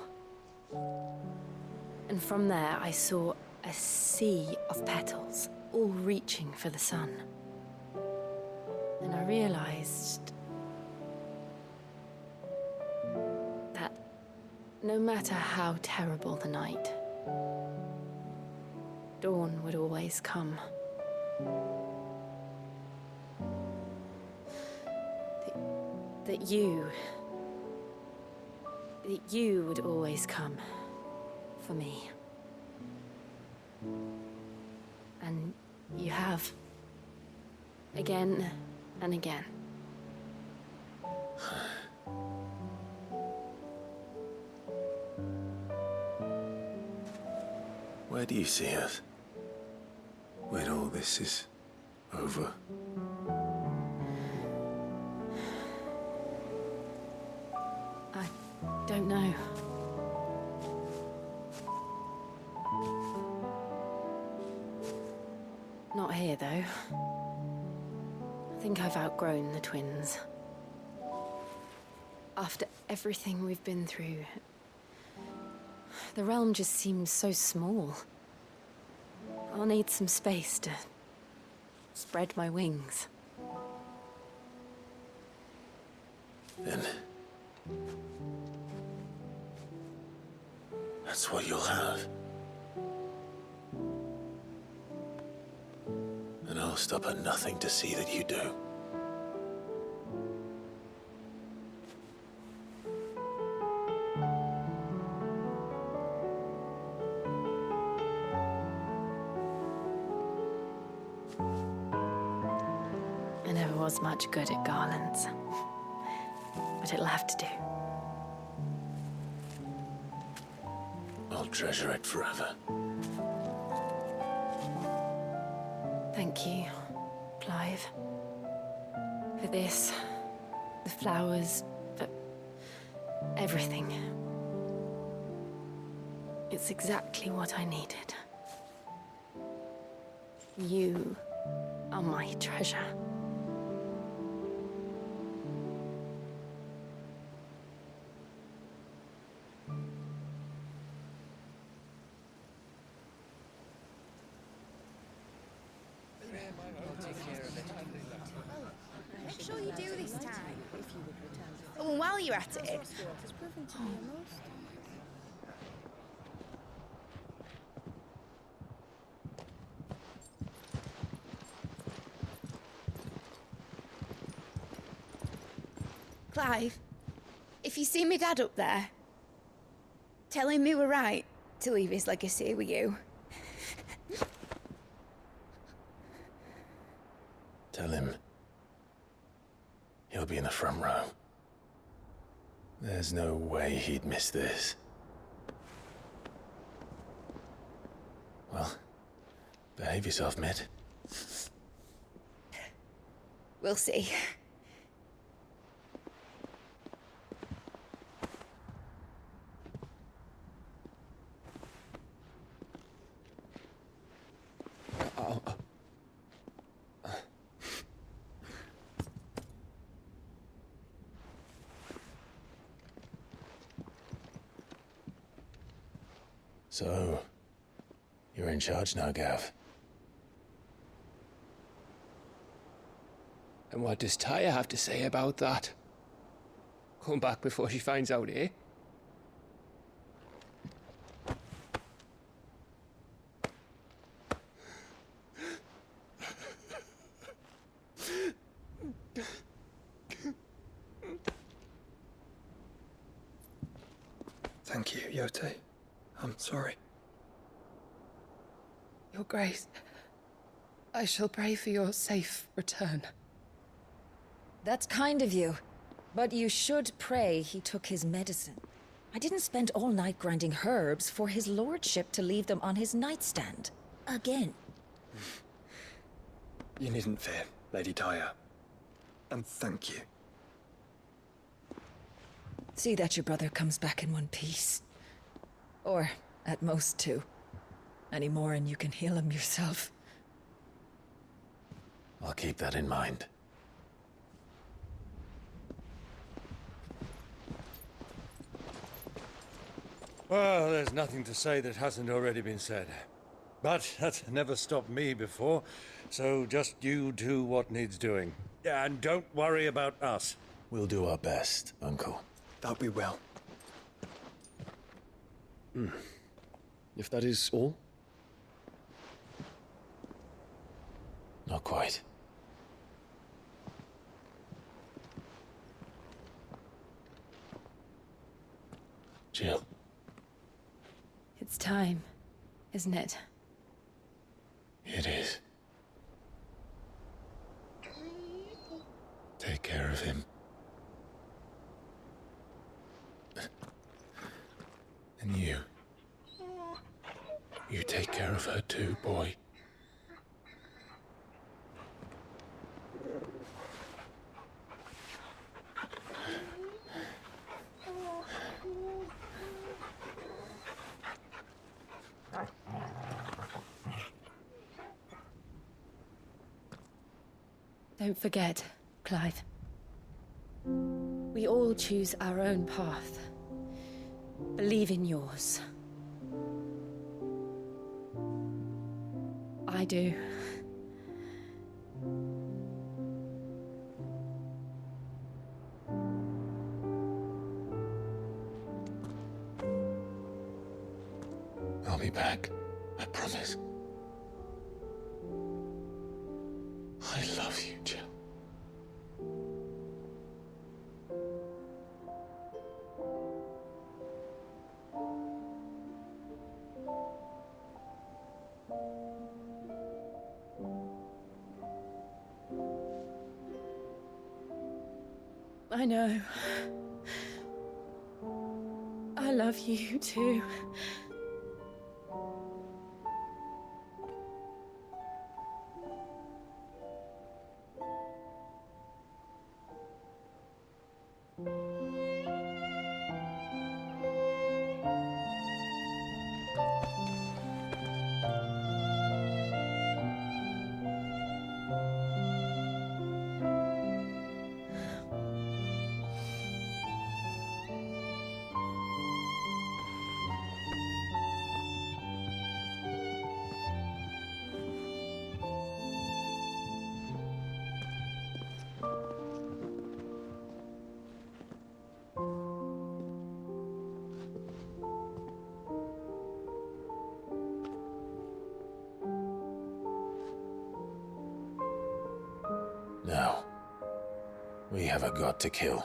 And from there I saw a sea of petals, all reaching for the sun. And I realized that no matter how terrible the night, dawn would always come. That you would always come for me. And you have. Again and again. Where do you see us? When all this is over? I don't know. Not here, though. I think I've outgrown the twins. After everything we've been through, the realm just seems so small. I'll need some space to spread my wings. then that's what you'll have. And I'll stop at nothing to see that you do. I never was much good at garlands, but it'll have to do. I'll treasure it forever. Thank you, Clive. For this, the flowers, for everything. It's exactly what I needed. You are my treasure. Make sure you do this time. Oh, and while you're at it. Clive, if you see me dad up there, tell him we were right to leave his legacy with you. Tell him he'll be in the front row. There's no way he'd miss this. Well, behave yourself, Mitt. We'll see. So, you're in charge now, Gav. And what does Tyre have to say about that? Come back before she finds out, eh? Thank you, Yote. I'm sorry. Your Grace, I shall pray for your safe return. That's kind of you. But you should pray he took his medicine. I didn't spend all night grinding herbs for his lordship to leave them on his nightstand. Again. You needn't fear, Lady Tyre. And thank you. See that your brother comes back in one piece. Or, at most, two. Any more and you can heal him yourself. I'll keep that in mind. Well, there's nothing to say that hasn't already been said. But that's never stopped me before, so just you do what needs doing. And don't worry about us. We'll do our best, Uncle. That we will. If that is all? Not quite. Jill. It's time, isn't it? It is. Take care of him. And you. You take care of her too, boy. Don't forget, Clive. We all choose our own path. Believe in yours. I do. be back. I promise. I love you, Jill. I know. I love you too. Now, we have a god to kill.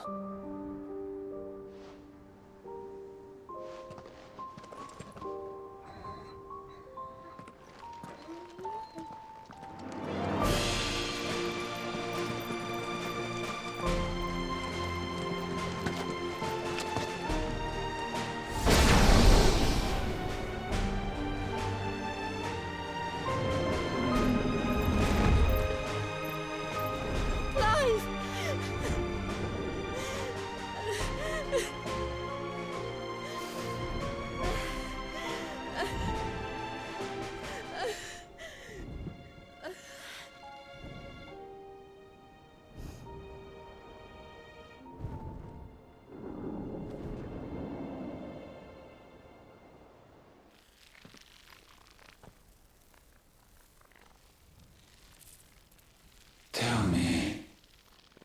Tell me,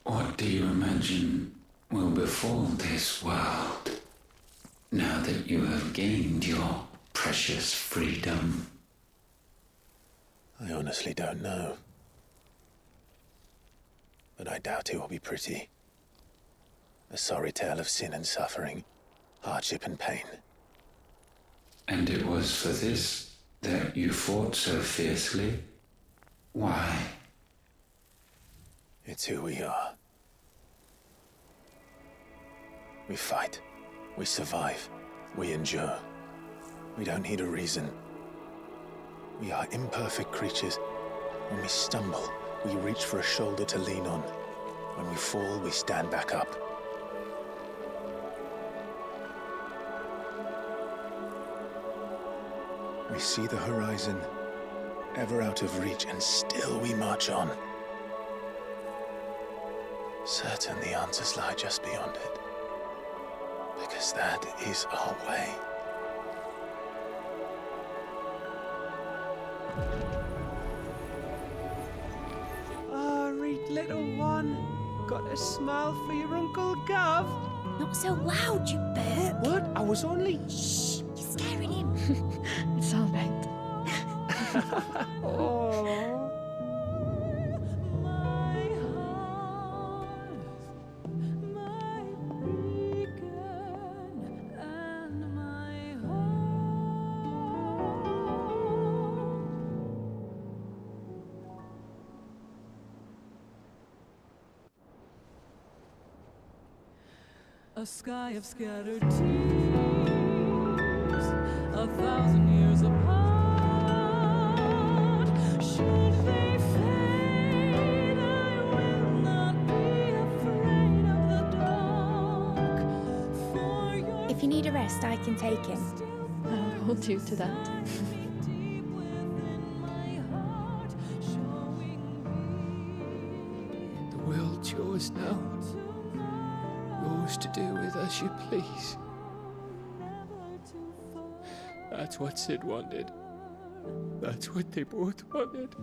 what do you imagine will befall this world now that you have gained your precious freedom? I honestly don't know. But I doubt it will be pretty. A sorry tale of sin and suffering, hardship and pain. And it was for this that you fought so fiercely? Why? It's who we are. We fight. We survive. We endure. We don't need a reason. We are imperfect creatures. When we stumble, we reach for a shoulder to lean on. When we fall, we stand back up. We see the horizon, ever out of reach, and still we march on. Certain the answers lie just beyond it, because that is our way. Reed, little one. Got a smile for your Uncle Gav? Not so loud, you burp. What? I was only... Shh, you're scaring him. It's all right. Oh. A sky of scattered tears, 1,000 years apart. Should they fade, I will not be afraid of the dark. For your If you need a rest, I can take him. I'll hold you to that. deep within my heart, showing The world's yours now. Yours to do with as you please. That's what Sid wanted. That's what they both wanted.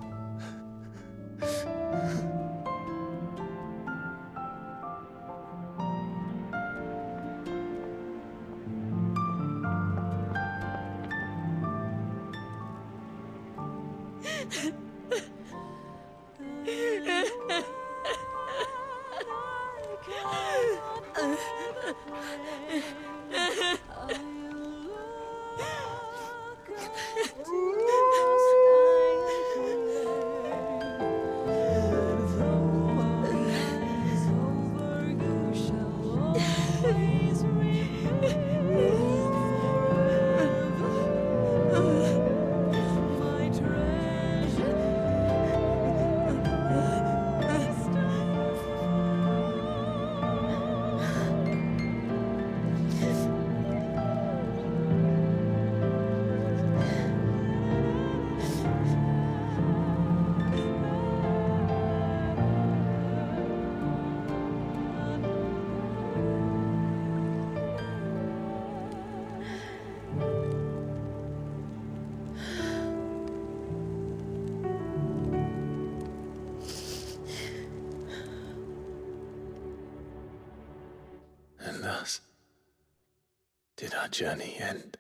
And thus did our journey end.